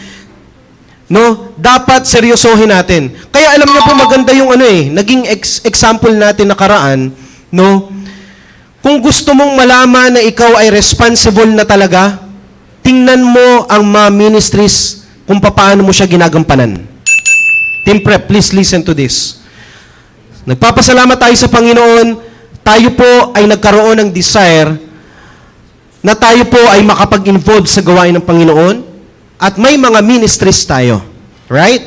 S2: no, dapat seryosohin natin. Kaya alam niyo po maganda yung naging example natin nakaraan, no? Kung gusto mong malaman na ikaw ay responsible na talaga, tingnan mo ang mga ministries kung paano mo siya ginagampanan. Team Prep, please listen to this. Nagpapasalamat tayo sa Panginoon, tayo po ay nagkaroon ng desire na tayo po ay makapag-involve sa gawain ng Panginoon at may mga ministries tayo. Right?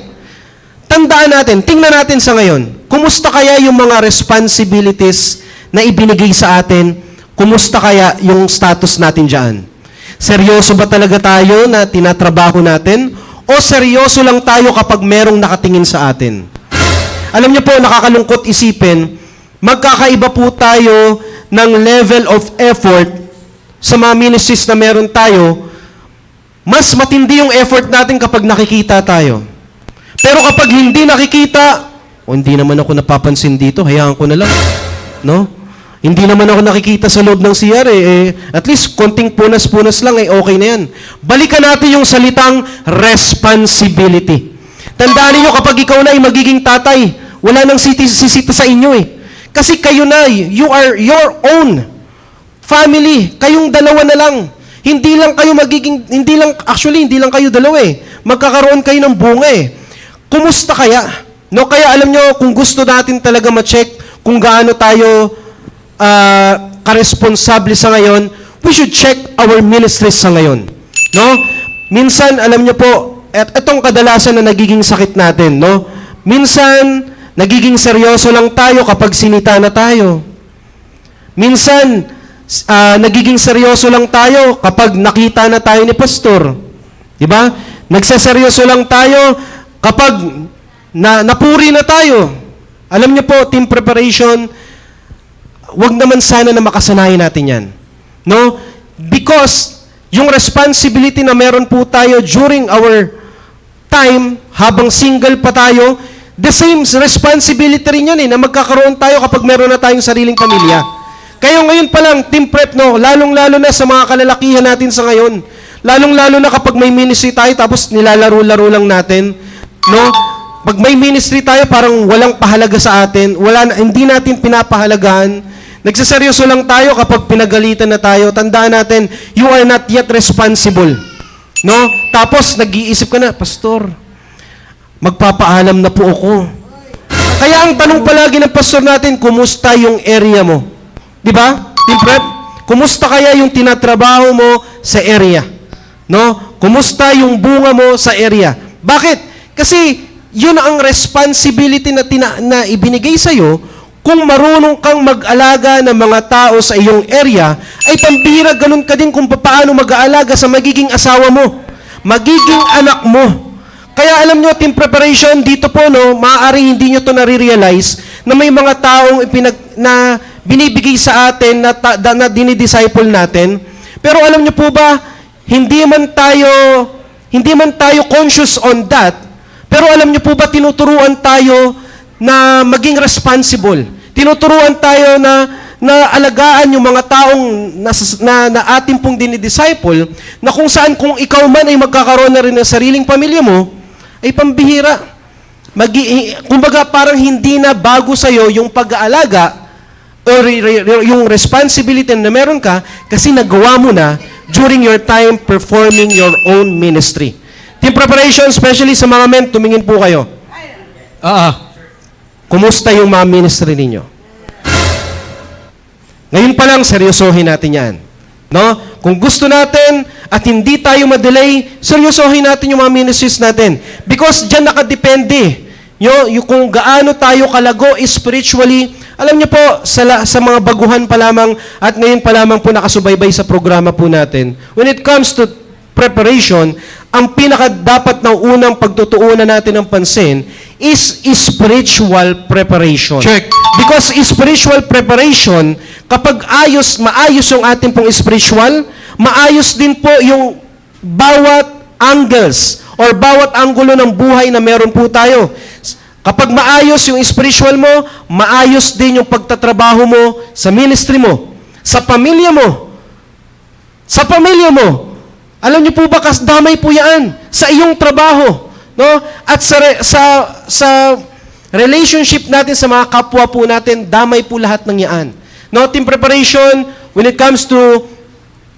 S2: Tandaan natin, tingnan natin sa ngayon, kumusta kaya yung mga responsibilities na ibinigay sa atin? Kumusta kaya yung status natin dyan? Seryoso ba talaga tayo na tinatrabaho natin? O seryoso lang tayo kapag merong nakatingin sa atin? Alam niyo po, nakakalungkot isipin, magkakaiba po tayo ng level of effort sa mga ministries na meron tayo. Mas matindi yung effort natin kapag nakikita tayo. Pero kapag hindi nakikita, hindi naman ako napapansin dito, hayaan ko na lang. No? Hindi naman ako nakikita sa loob ng CR at least konting punas-punas lang okay na yan. Balikan natin yung salitang responsibility. Tandaan niyo kapag ikaw na ay magiging tatay, wala nang sisita sa inyo Kasi kayo na, you are your own family. Kayong dalawa na lang. Hindi lang kayo dalawa Magkakaroon kayo ng bunga Kumusta kaya? No, kaya alam nyo, kung gusto natin talaga ma-check kung gaano tayo karesponsable sa ngayon, we should check our ministries sa ngayon. No? Minsan, alam nyo po, itong kadalasan na nagiging sakit natin, no? Minsan, nagiging seryoso lang tayo kapag sinita na tayo. Minsan, nagiging seryoso lang tayo kapag nakita na tayo ni pastor. Diba? Nagseseryoso lang tayo kapag napuri na tayo. Alam niyo po, team preparation, wag naman sana na makasanayan natin yan. No? Because yung responsibility na meron po tayo during our time, habang single pa tayo, the same responsibility rin yan na magkakaroon tayo kapag meron na tayong sariling pamilya. Kayo ngayon pa lang, team prep, no? Lalong-lalo na sa mga kalalakihan natin sa ngayon. Lalong-lalo na kapag may ministry tayo tapos nilalaro-laro lang natin. No? Pag may ministry tayo, parang walang pahalaga sa atin. Hindi natin pinapahalagahan. Nagsaseryoso lang tayo kapag pinagalitan na tayo. Tandaan natin, you are not yet responsible. No? Tapos, nag-iisip ka na, Pastor, magpapaalam na po ako. Kaya ang tanong palagi ng pastor natin, kumusta yung area mo? Di ba? Team Prep? Kumusta kaya yung tinatrabaho mo sa area? No? Kumusta yung bunga mo sa area? Bakit? Kasi yun ang responsibility na ibinigay sa'yo. Kung marunong kang mag-alaga ng mga tao sa iyong area, ay pambihira ganun ka din kung paano mag-aalaga sa magiging asawa mo, magiging anak mo. Kaya alam nyo, team preparation, dito po, no, maaaring hindi nyo to nare-realize na may mga taong na binibigay sa atin na dinidisciple natin. Pero alam nyo po ba, hindi man tayo conscious on that, pero alam nyo po ba, tinuturuan tayo na maging responsible. Tinuturuan tayo na alagaan yung mga taong na ating pong dinidisciple, na kung saan kung ikaw man ay magkakaroon na rin ng sariling pamilya mo, ay pambihira. Kumbaga parang hindi na bago sa'yo yung pag-aalaga o yung responsibility na meron ka kasi nagawa mo na during your time performing your own ministry. Team preparation, especially sa mga men, tumingin po kayo. Kumusta yung mga ministry ninyo? Ngayon pa lang, seryosohin natin yan. No? Kung gusto natin at hindi tayo ma-delay, seryosohin natin yung mga ministries natin. Because dyan nakadepende. Yung kung gaano tayo kalago spiritually. Alam niyo po, sa mga baguhan pa lamang at ngayon pa lamang po nakasubaybay sa programa po natin, when it comes to preparation, ang dapat na unang pagtutuunan natin ng pansin is spiritual preparation.
S3: Check.
S2: Because spiritual preparation, kapag maayos yung ating pong spiritual, maayos din po yung bawat angles or bawat anggulo ng buhay na meron po tayo. Kapag maayos yung spiritual mo, maayos din yung pagtatrabaho mo sa ministry mo, sa pamilya mo. Sa pamilya mo. Alam niyo po ba, kasdamay po yan sa iyong trabaho. No? At sa relationship natin sa mga kapwa po natin, damay po lahat ng yan. No? Team preparation, when it comes to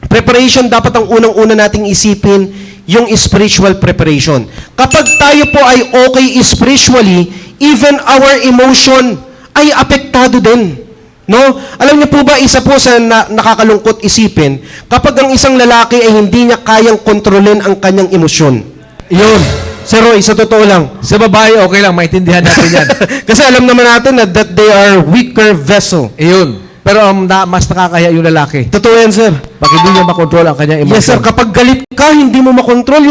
S2: preparation, dapat ang unang-una nating isipin yung spiritual preparation. Kapag tayo po ay okay spiritually, even our emotion ay apektado din. No? Alam niyo po ba, isa po sa nakakalungkot isipin, kapag ang isang lalaki ay hindi niya kayang kontrolin ang kanyang emosyon.
S3: Yun.
S2: Sir Roy, sa totoo lang.
S3: Sa babae, okay lang, maintindihan natin yan.
S2: Kasi alam naman natin na that they are weaker vessel.
S3: Yun. Pero mas nakakahiya yung lalaki.
S2: Totoo yan, sir.
S3: Bakit hindi niya makontrol ang kanyang emosyon?
S2: Yes, sir. Kapag galit ka, hindi mo makontrol.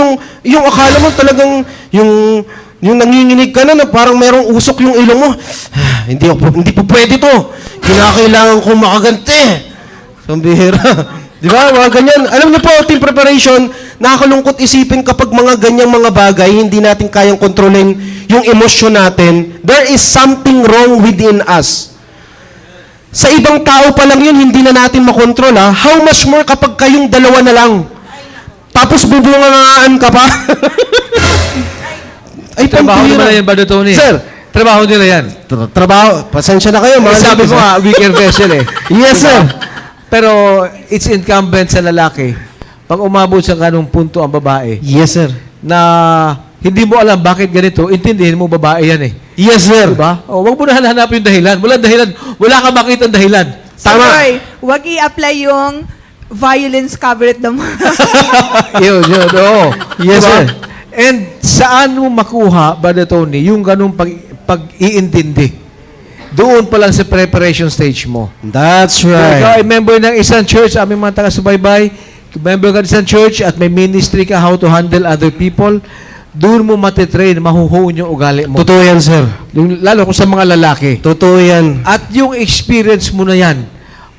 S2: Yung akala mo talagang, yung nanginginig ka na parang merong usok yung ilong mo. Hindi po pwede to. Kinakailangan kong makaganti. Sambihira. Di ba? Mga ganyan. Alam niyo po, team preparation, nakakalungkot isipin kapag mga ganyang mga bagay, hindi natin kayang kontrolin yung emosyon natin. There is something wrong within us. Sa ibang tao pa lang yun, hindi na natin makontrol, ha? How much more kapag kayong dalawa na lang? Tapos bubungangaan ka pa? Ay,
S3: Trabaho
S2: pambihira.
S3: nila yan, Brother Tony.
S2: Sir,
S3: Trabaho nila yan.
S2: trabaho. Pasensya na kayo. Mga
S3: Sabi mo nga, weaker vessel eh.
S2: Yes, sir.
S3: Pero it's incumbent sa lalaki, pag umabot sa ganung punto ang babae,
S2: Yes, sir.
S3: na hindi mo alam bakit ganito, intindihin mo babae yan eh.
S2: Yes, sir.
S3: Diba? O, wag mo na hanapin yung dahilan. Walang dahilan. Wala ka makita ang dahilan.
S2: Tama.
S6: Roy, wag i-apply yung violence covered the
S3: yun. Oo.
S2: Yes,
S3: Diba?
S2: sir.
S3: And saan mo makuha, Brother Tony, yung ganung pag-iintindi? Doon pa lang sa preparation stage mo.
S2: That's
S3: Kung ikaw
S2: right.
S3: ay member ng isang church, aming mga taga-subaybay, member ka ng isang church at may ministry ka how to handle other people, doon mo matitrain, mahuhon yung ugali mo.
S2: Totoo yan, sir.
S3: Lalo kung sa mga lalaki.
S2: Totoo yan.
S3: At yung experience mo na yan,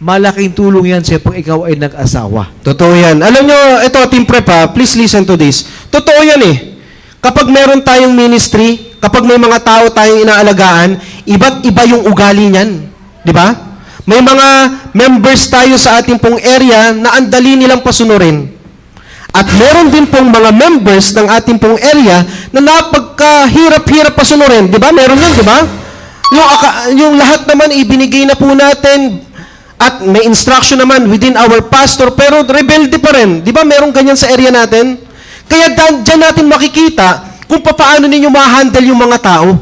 S3: malaking tulong yan sa pag ikaw ay nag-asawa.
S2: Totoo yan. Alam nyo, ito, Team Prep, ha, please listen to this. Totoo yan eh. Kapag meron tayong ministry, kapag may mga tao tayong inaalagaan, iba't iba yung ugali niyan. Di ba? May mga members tayo sa ating pong area na ang dali nilang pasunurin. At meron din pong mga members ng ating pong area na napagkahirap-hirap pasunurin. Di ba? Meron yan, di ba? Yung lahat naman ibinigay na po natin at may instruction naman within our pastor, pero rebelde pa rin. Di ba? Meron ganyan sa area natin. Kaya dyan natin makikita kung paano ninyo ma-handle yung mga tao.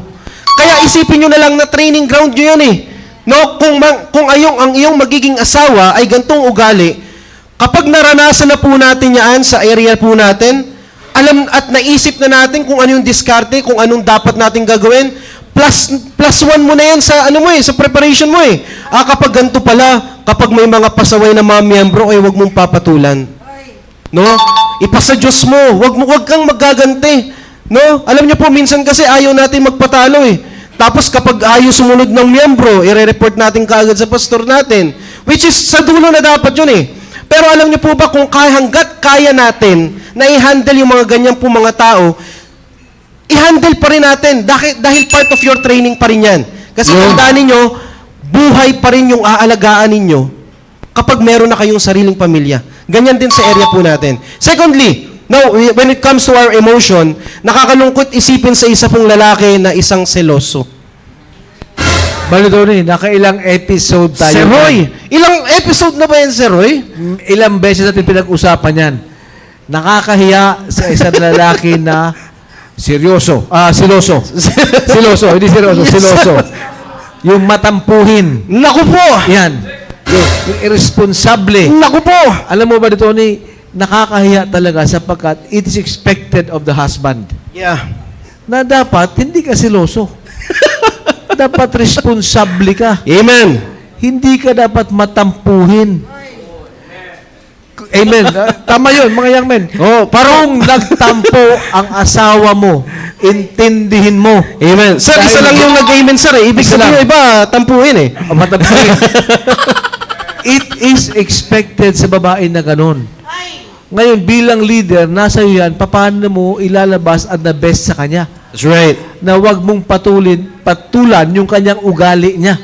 S2: Kaya isipin nyo na lang na training ground nyo yan eh. No, kung ang iyong magiging asawa ay gantong ugali, kapag naranasan na po natin yan sa area po natin, alam at naisip na natin kung ano yung diskarte, kung anong dapat natin gagawin, plus one mo na yan sa sa preparation mo eh. Kapag ganito pala, kapag may mga pasaway na mga miyembro, ay wag mong papatulan. No? Ipasa Diyos mo, wag kang maggaganti. No? Alam niyo po, minsan kasi ayaw natin magpatalo eh. Tapos kapag ayaw sumunod ng miyembro, i-report natin kaagad sa pastor natin. Which is sa dulo na dapat yun eh. Pero alam niyo po ba kung hanggat kaya natin na i-handle yung mga ganyan po mga tao, i-handle pa rin natin dahil part of your training pa rin yan. Kasi tandaan ninyo, buhay pa rin yung aalagaan ninyo kapag meron na kayong sariling pamilya. Ganyan din sa area po natin. Secondly, now, when it comes to our emotion, nakakalungkot isipin sa isa pong lalaki na isang seloso.
S3: Bali Tony, nakailang episode tayo.
S2: Sir Roy, ilang episode na ba yan, Sir Roy?
S3: Ilang beses natin pinag-usapan yan. Nakakahiya sa isang lalaki na seryoso. Siloso. Siloso, hindi seryoso, siloso. Yung matampuhin.
S2: Naku po!
S3: Yan. Yung irresponsable.
S2: Naku po!
S3: Alam mo ba dito, Tony, nakakahiya talaga sapagkat it is expected of the husband
S2: Yeah.
S3: na dapat hindi ka siloso. Dapat responsable ka.
S2: Amen.
S3: Hindi ka dapat matampuhin. Amen. Tama yun, mga young men.
S2: Oh,
S3: Parang nagtampo ang asawa mo, intindihin mo.
S2: Amen. Sir, isa lang yung nag-amen, sir. Ibig
S3: Isa
S2: sabihin,
S3: lang.
S2: iba, tampuhin eh.
S3: Matampuhin. It is expected sa babae na ganun. Ngayon, bilang leader, nasa iyo yan, paano mo ilalabas at the best sa kanya?
S2: That's right.
S3: Na wag mong patulan yung kanyang ugali niya.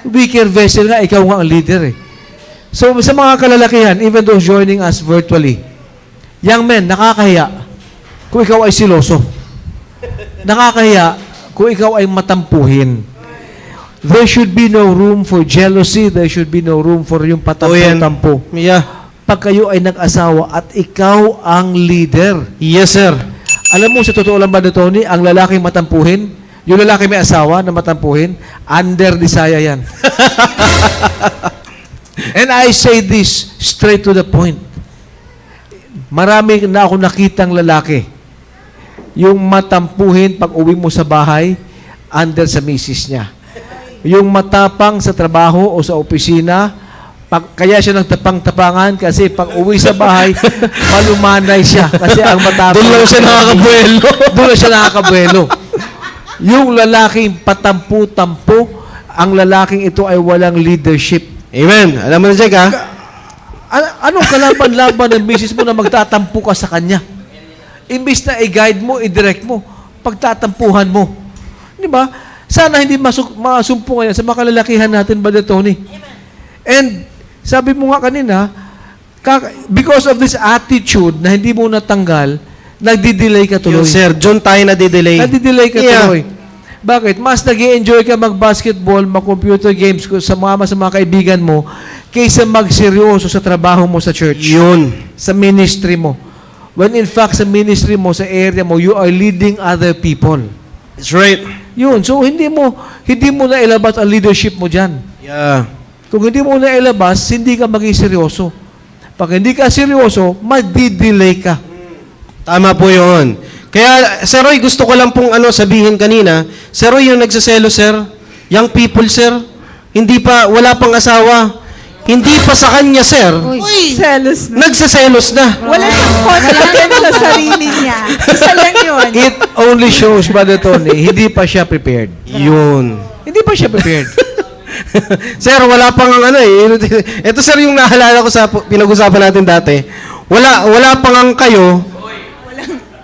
S3: Weaker vessel nga, ikaw nga ang leader eh. So, sa mga kalalakihan, even those joining us virtually, young men, nakakahiya kung ikaw ay siloso. Nakakahiya kung ikaw ay matampuhin. There should be no room for jealousy. There should be no room for yung patampo-tampo.
S2: Yeah.
S3: Pag kayo ay nag-asawa at ikaw ang leader.
S2: Yes, sir.
S3: Alam mo, sa totoo lang ba na, Tony, ang lalaking matampuhin, yung lalaki may asawa na matampuhin, under desire yan. And I say this straight to the point. Marami na ako nakitang lalaki. Yung matampuhin pag uwi mo sa bahay, under sa misis niya. Yung matapang sa trabaho o sa opisina, kaya siya nagtapang-tapangan kasi pag uwi sa bahay, malumanay siya kasi ang matapang.
S2: Doon lang siya nakakabuelo.
S3: Doon lang siya nakakabuelo. Yung lalaking patampu-tampu, ang lalaking ito ay walang leadership.
S2: Amen. Alam mo na, Jack, ha?
S3: Anong kalaban-laban ng misis mo na magtatampu ka sa kanya? Imbis na i-guide mo, i-direct mo, pagtatampuhan mo. Di ba? Sana hindi masumpungan yan sa mga kalalakihan natin, Brother Tony. And sabi mo nga kanina, because of this attitude na hindi mo natanggal, nagdi-delay ka tuloy.
S2: Yes, sir. Diyon tayo nadidelay.
S3: Nagdi-delay ka
S2: Yeah.
S3: tuloy. Bakit? Mas nag-i-enjoy ka mag-basketball, mag-computer games sa mga kaibigan mo kaysa magseryoso sa trabaho mo sa church.
S2: Yun.
S3: Sa ministry mo. When in fact, sa ministry mo, sa area mo, you are leading other people.
S2: That's right.
S3: Yun. So, hindi mo na ilabas ang leadership mo dyan.
S2: Yeah.
S3: Kung hindi mo na ilabas, hindi ka maging seryoso. Pag hindi ka seryoso, magdi-delay ka.
S2: Tama po yun. Kaya, Sir Roy, gusto ko lang pong sabihin kanina, Sir Roy, yung nagsaselo, sir, young people, sir, wala pang asawa, hindi pa sa kanya, sir,
S6: Selos na.
S2: nagsaselos na.
S6: Wala siyang confidence sa sarili niya. Isa lang yun.
S3: It only shows, Brother Tony, hindi pa siya prepared.
S2: Yun.
S3: Hindi pa siya prepared.
S2: Sir, wala pang Ito, sir, yung nahalala ko sa pinag-usapan natin dati. Wala pang kayo.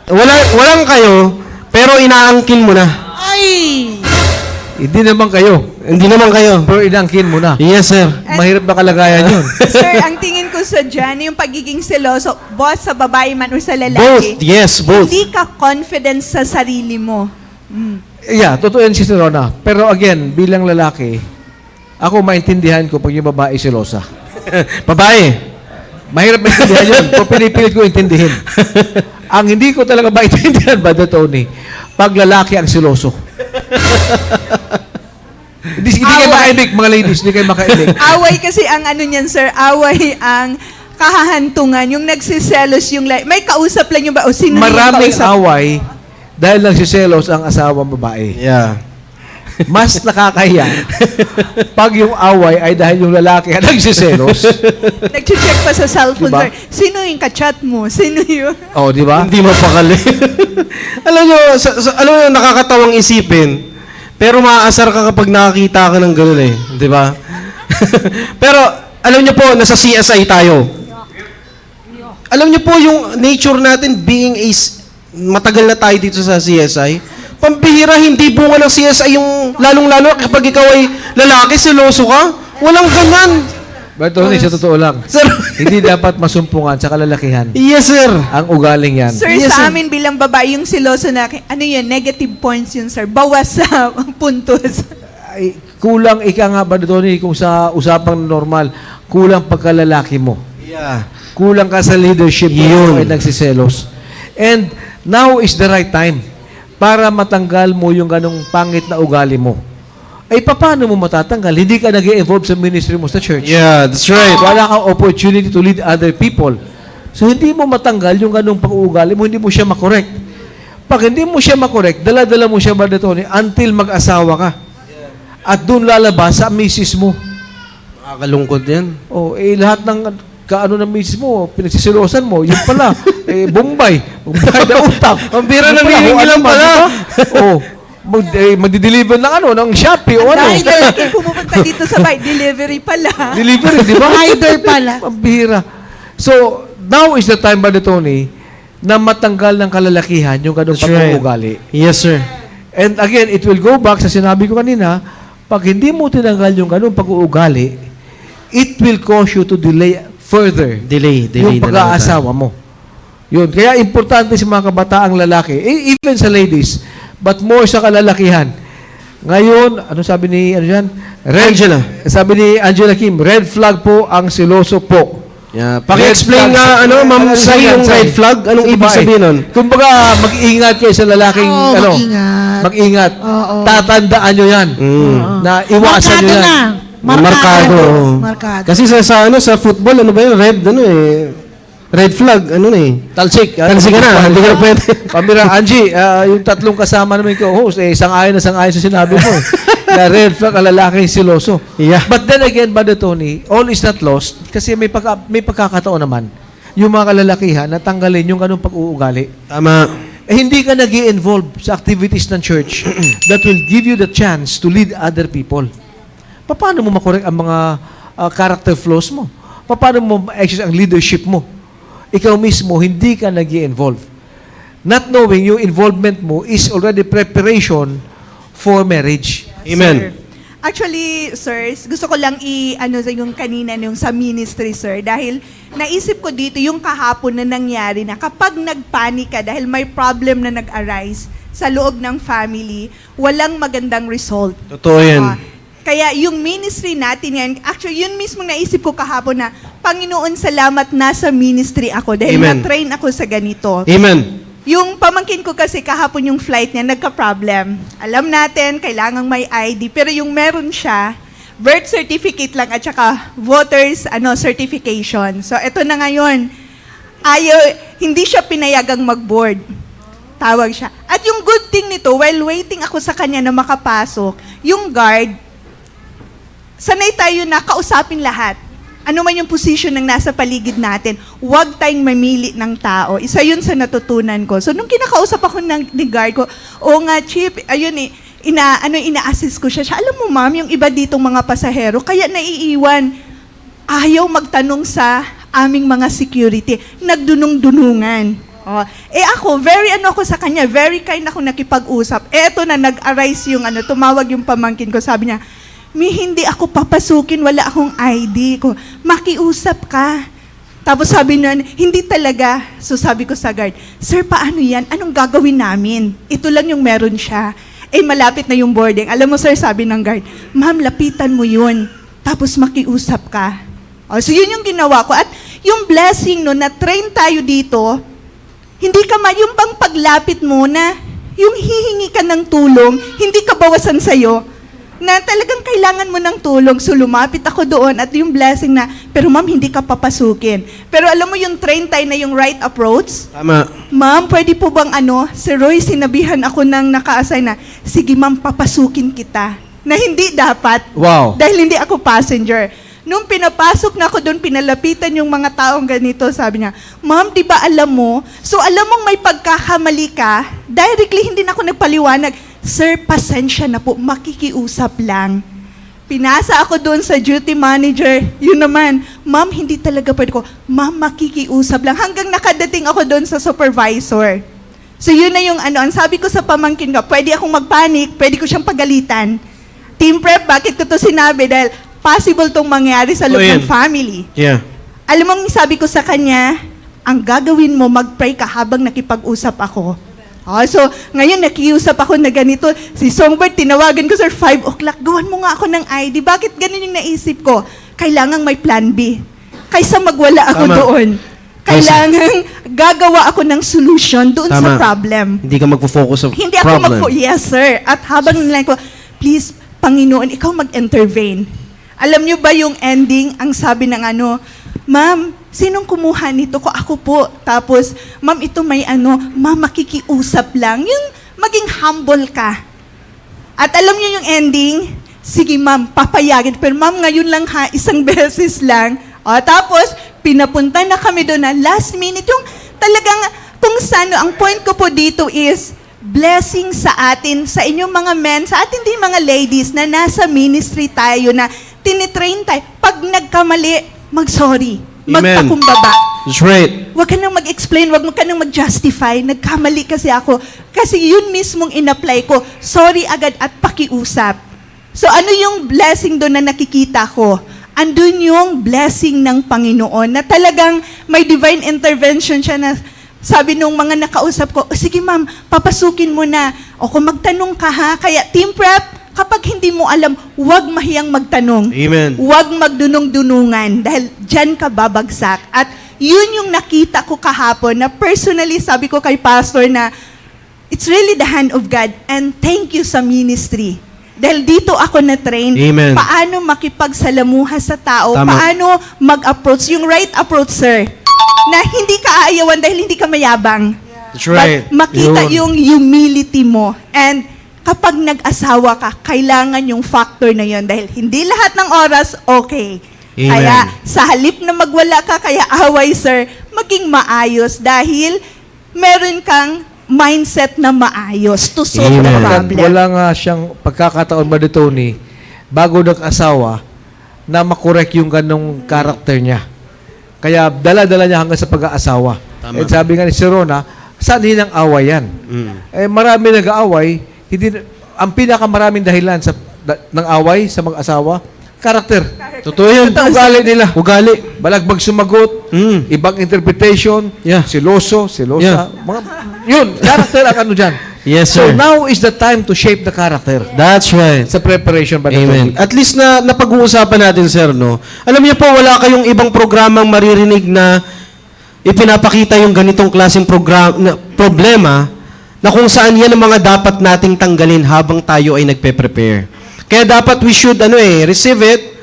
S2: Walang kayo, pero inaangkin mo na.
S5: Ay!
S3: Hindi naman kayo.
S2: Hindi naman kayo.
S3: Pero inangkin mo na.
S2: Yes, sir.
S3: Mahirap na kalagayan yun.
S6: Sir, ang tingin ko sa dyan, yung pagiging seloso, boss sa babae man o sa lalaki.
S2: Both. Yes, both.
S6: Hindi ka confident sa sarili mo.
S3: Yeah, totoo yan, Sister Rona. Pero again, bilang lalaki, ako maintindihan ko pag yung babae selosa.
S2: Babae.
S3: Mahirap maintindihan yun. Pero pinipilit ko intindihin. Ang hindi ko talaga maintindihan, Brother Tony, pag lalaki ang siloso. Hindi kayo makaibig, mga ladies, hindi kayo makaibig.
S6: Away kasi ang ano niyan, sir, away ang kahahantungan, yung nagsiselos yung may kausap lang yung ba? O sino yung
S3: Maraming
S6: kausap?
S3: away dahil lang si selos ang asawang babae.
S2: Yeah.
S3: Mas nakakahiya pag yung away ay dahil yung lalaki ang nagsiselos.
S6: Nag-check pa sa cellphone,
S3: Diba?
S6: sir. Sino yung kachat mo? Sino yun?
S3: Oh, di ba?
S2: Hindi mapakali. Alam nyo, alam nyo, nakakatawang isipin. Pero maaasar ka kapag nakakita ka ng gano'n eh. Di ba? Pero, alam nyo po, nasa CSI tayo. Alam nyo po, yung nature natin being matagal na tayo dito sa CSI. Pambihira, hindi bunga ng CSI yung lalong-lalo kapag ikaw ay lalaki, seloso ka. Walang ganyan.
S3: But Tony, sa totoo lang,
S2: Sir,
S3: hindi dapat masumpungan sa kalalakihan
S2: yes, sir.
S3: ang ugaling yan.
S6: Sir,
S2: Yes,
S6: sa
S2: sir.
S6: amin bilang babae, yung siloso na, ano yun, negative points yun, sir. Bawas sa puntos.
S3: Ay, kulang ika nga ba, Tony, kung sa usapang normal, kulang pagkalalaki mo.
S2: Yeah.
S3: Kulang ka sa leadership mo
S2: Yun.
S3: ay nagsiselos. And now is the right time para matanggal mo yung ganong pangit na ugali mo. Ay, paano mo matatanggal? Hindi ka nag-evolve sa ministry mo sa church.
S2: Yeah, that's right.
S3: Wala kang opportunity to lead other people. So, hindi mo matanggal yung ganong pag-uugali mo, hindi mo siya makorek. Pag hindi mo siya makorek, dala-dala mo siya, Brother Tony, until mag-asawa ka. At doon lalabas sa misis mo.
S2: Nakakalungkot yan.
S3: Oh, lahat ng kaano ng misis mo, pinagsisilosan mo, yun pala, Bombay na utang.
S2: Ang bira
S3: Yun
S2: ng
S3: pala,
S2: hihingi
S3: kung
S2: lang
S3: ano man,
S2: pala.
S3: diba? Oh, magdi-deliver ng ng Shopee o ano.
S6: Dahil lalaki pumupunta dito sa bahay, delivery pala.
S3: Delivery, di ba?
S5: Rider pala.
S3: Ang bihira. So, now is the time, Brother Tony, na matanggal ng kalalakihan yung ganong
S2: That's right.
S3: pag-uugali.
S2: Yes, sir.
S3: And again, it will go back sa sinabi ko kanina, pag hindi mo tinanggal yung ganong pag-uugali, it will cause you to delay further
S2: Delay
S3: yung
S2: na
S3: pag-aasawa mo. Yun. Kaya importante sa mga kabataang lalaki, even sa ladies, but more sa kalalakihan. Ngayon, ano sabi ni, ano yan?
S2: Angela.
S3: Sabi ni Angela Kim, red flag po ang siloso po.
S2: Yeah. Paki-explain
S3: Red flag.
S2: nga, Ma'am
S3: Ano
S2: Sai,
S3: yan,
S2: yung
S3: Sai?
S2: red flag. Anong
S3: Sa
S2: ibig
S3: babae.
S2: sabihin nun?
S3: Kumbaga, mag-iingat kayo sa lalaking,
S5: Oo,
S3: ano?
S5: mag-ingat.
S3: Mag-ingat.
S5: Oo.
S3: Tatandaan nyo yan. Na iwasan nyo
S5: Markado
S3: yan.
S5: na.
S2: Markado.
S5: Markado.
S2: Kasi sa football, ano ba yun? Red flag, ano na eh.
S3: Talsik.
S2: Talsik ka na, hindi ka na pwede.
S3: Pamira, Angie, yung tatlong kasama namin co-host, sang-ayon sa sinabi mo. Na red flag ang lalaking siloso.
S2: Yeah.
S3: But then again, Brother Tony, all is not lost kasi may pagkakataon naman yung mga kalalakihan na tanggalin yung ganung pag-uugali.
S2: Tama.
S3: Hindi ka nag involve sa activities ng church that will give you the chance to lead other people. Paano mo makorek ang mga character flaws mo? Paano mo ma-exercise ang leadership mo? Ikaw mismo, hindi ka nag involve. Not knowing yung involvement mo is already preparation for marriage.
S2: Amen.
S6: Sir. Actually, sir, gusto ko lang sa yung kanina yung sa ministry, sir. Dahil naisip ko dito yung kahapon na nangyari na kapag nagpanik ka dahil may problem na nag-arise sa loob ng family, walang magandang result.
S2: Totoo yan.
S6: Kaya yung ministry natin yan, actually yun mismo naisip ko kahapon na, Panginoon, salamat nasa ministry ako dahil
S2: Amen.
S6: na-train ako sa ganito.
S2: Amen.
S6: Yung pamangkin ko kasi kahapon yung flight niya, nagka-problem. Alam natin, kailangang may ID, pero yung meron siya, birth certificate lang at saka voters certification. So ito na ngayon, hindi siya pinayagang mag-board. Tawag siya. At yung good thing nito, while waiting ako sa kanya na makapasok, yung guard, sanay tayo na kausapin lahat. Ano man yung position ng nasa paligid natin, huwag tayong mamili ng tao. Isa yun sa natutunan ko. So, nung kinakausap ako ni guard ko, o nga, Chief, ayun ina-assist ko siya. Alam mo, ma'am, yung iba ditong mga pasahero, kaya naiiwan. Ayaw magtanong sa aming mga security. Nagdunong-dunungan. Ako, ako sa kanya, very kind ako nakipag-usap. Eto na, nag-arise yung tumawag yung pamangkin ko. Sabi niya, hindi ako papasukin, wala akong ID ko. Makiusap ka. Tapos sabi niya, hindi talaga. So sabi ko sa guard, sir, paano yan? Anong gagawin namin? Ito lang yung meron siya. Malapit na yung boarding. Alam mo, sir, sabi ng guard, ma'am, lapitan mo yun. Tapos makiusap ka. So yun yung ginawa ko. At yung blessing no, na train tayo dito, hindi ka yung bang paglapit mo na, yung hihingi ka ng tulong, hindi ka bawasan sa'yo, na talagang kailangan mo ng tulong. So lumapit ako doon at yung blessing na, pero ma'am, hindi ka papasukin. Pero alam mo yung train tayo na yung right approach?
S2: Tama.
S6: Ma'am, pwede po bang si Roy, sinabihan ako ng naka-assign na, sige ma'am, papasukin kita. Na hindi dapat.
S3: Wow.
S6: Dahil hindi ako passenger. Nung pinapasok na ako doon, pinalapitan yung mga taong ganito, sabi niya, ma'am, di ba alam mo? So alam mong may pagkakamali ka, directly hindi na ako nagpaliwanag. Sir, pasensya na po, makikiusap lang. Pinasa ako doon sa duty manager, yun naman, ma'am, hindi talaga pwede ko, ma'am, makikiusap lang. Hanggang nakadating ako doon sa supervisor. So yun na yung ang sabi ko sa pamangkin ko, pwede akong magpanik, pwede ko siyang pagalitan. Team prep, bakit ko to sinabi? Dahil possible tong mangyari sa loob ng family.
S2: Yeah.
S6: Alam mo, sabi ko sa kanya, ang gagawin mo, mag-pray ka habang nakipag-usap ako. So, ngayon nakiusap ako na ganito. Si Songbird, tinawagan ko, sir, 5 o'clock, gawan mo nga ako ng ID. Bakit ganun yung naisip ko? Kailangang may plan B. Kaysa magwala ako
S2: Tama.
S6: doon. Kailangang gagawa ako ng solution doon sa
S2: Tama.
S6: problem.
S2: Hindi ka magpo-focus sa
S6: Hindi ako
S2: problem.
S6: yes, sir. At habang nila ko, please, Panginoon, ikaw mag-intervene. Alam niyo ba yung ending? Ang sabi ng ma'am, sinong kumuha nito ko? Ako po. Tapos, ma'am, ito may ma'am, makikiusap lang. Yung maging humble ka. At alam niyo yung ending? Sige, ma'am, papayagin. Pero ma'am, ngayon lang ha, isang beses lang. Tapos, pinapunta na kami doon na last minute. Yung talagang, kung saan, ang point ko po dito is, blessing sa atin, sa inyong mga men, sa atin din mga ladies na nasa ministry tayo na tinitrain tayo. Pag nagkamali, mag-sorry.
S2: Amen.
S6: Magpakumbaba.
S2: That's right.
S6: Huwag ka nang mag-explain, huwag mo ka nang mag-justify. Nagkamali kasi ako. Kasi yun mismong in-apply ko. Sorry agad at pakiusap. So ano yung blessing doon na nakikita ko? Andun yung blessing ng Panginoon na talagang may divine intervention siya na sabi nung mga nakausap ko, sige ma'am, papasukin mo na. O kung magtanong ka ha, kaya team prep, kapag hindi mo alam, huwag mahiyang magtanong.
S2: Amen.
S6: Huwag magdunong-dunungan dahil dyan ka babagsak. At yun yung nakita ko kahapon na personally sabi ko kay pastor na it's really the hand of God and thank you sa ministry. Dahil dito ako na-train,
S2: Amen.
S6: paano makipagsalamuha sa tao,
S2: Tama.
S6: paano mag-approach, yung right approach, sir, na hindi ka aayawan dahil hindi ka mayabang.
S2: That's right.
S6: But makita
S2: Yun.
S6: yung humility mo. And kapag nag-asawa ka, kailangan yung factor na yun dahil hindi lahat ng oras okay.
S2: Amen.
S6: Kaya sa halip na magwala ka, kaya away, sir, maging maayos dahil meron kang mindset na maayos to solve the
S2: Amen.
S6: problem.
S3: Wala nga siyang pagkakataon ba dito ni bago nag-asawa na makorek yung ganong karakter niya. Kaya dala-dala niya hanggang sa pag-aasawa.
S2: Tama.
S3: Eh, sabi nga ni si Rona, saan din ang away yan? Eh, marami nag-aaway, ang pinakamaraming dahilan ng away sa mag-asawa, karakter.
S2: Totoo yan.
S3: Ugali nila.
S2: Ugali.
S3: Balagbag sumagot, ibang interpretation,
S2: Yeah.
S3: silosa,
S2: Yeah.
S3: yun, karakter ang ano dyan.
S2: Yes,
S3: So
S2: sir.
S3: now is the time to shape the character.
S2: That's right.
S3: Sa preparation ba na
S2: Amen. At least na napag-uusapan natin, sir, no? Alam niyo po, wala kayong ibang programang maririnig na ipinapakita yung ganitong klaseng problema na kung saan yan ang mga dapat nating tanggalin habang tayo ay nagpe-prepare. Kaya dapat we should receive it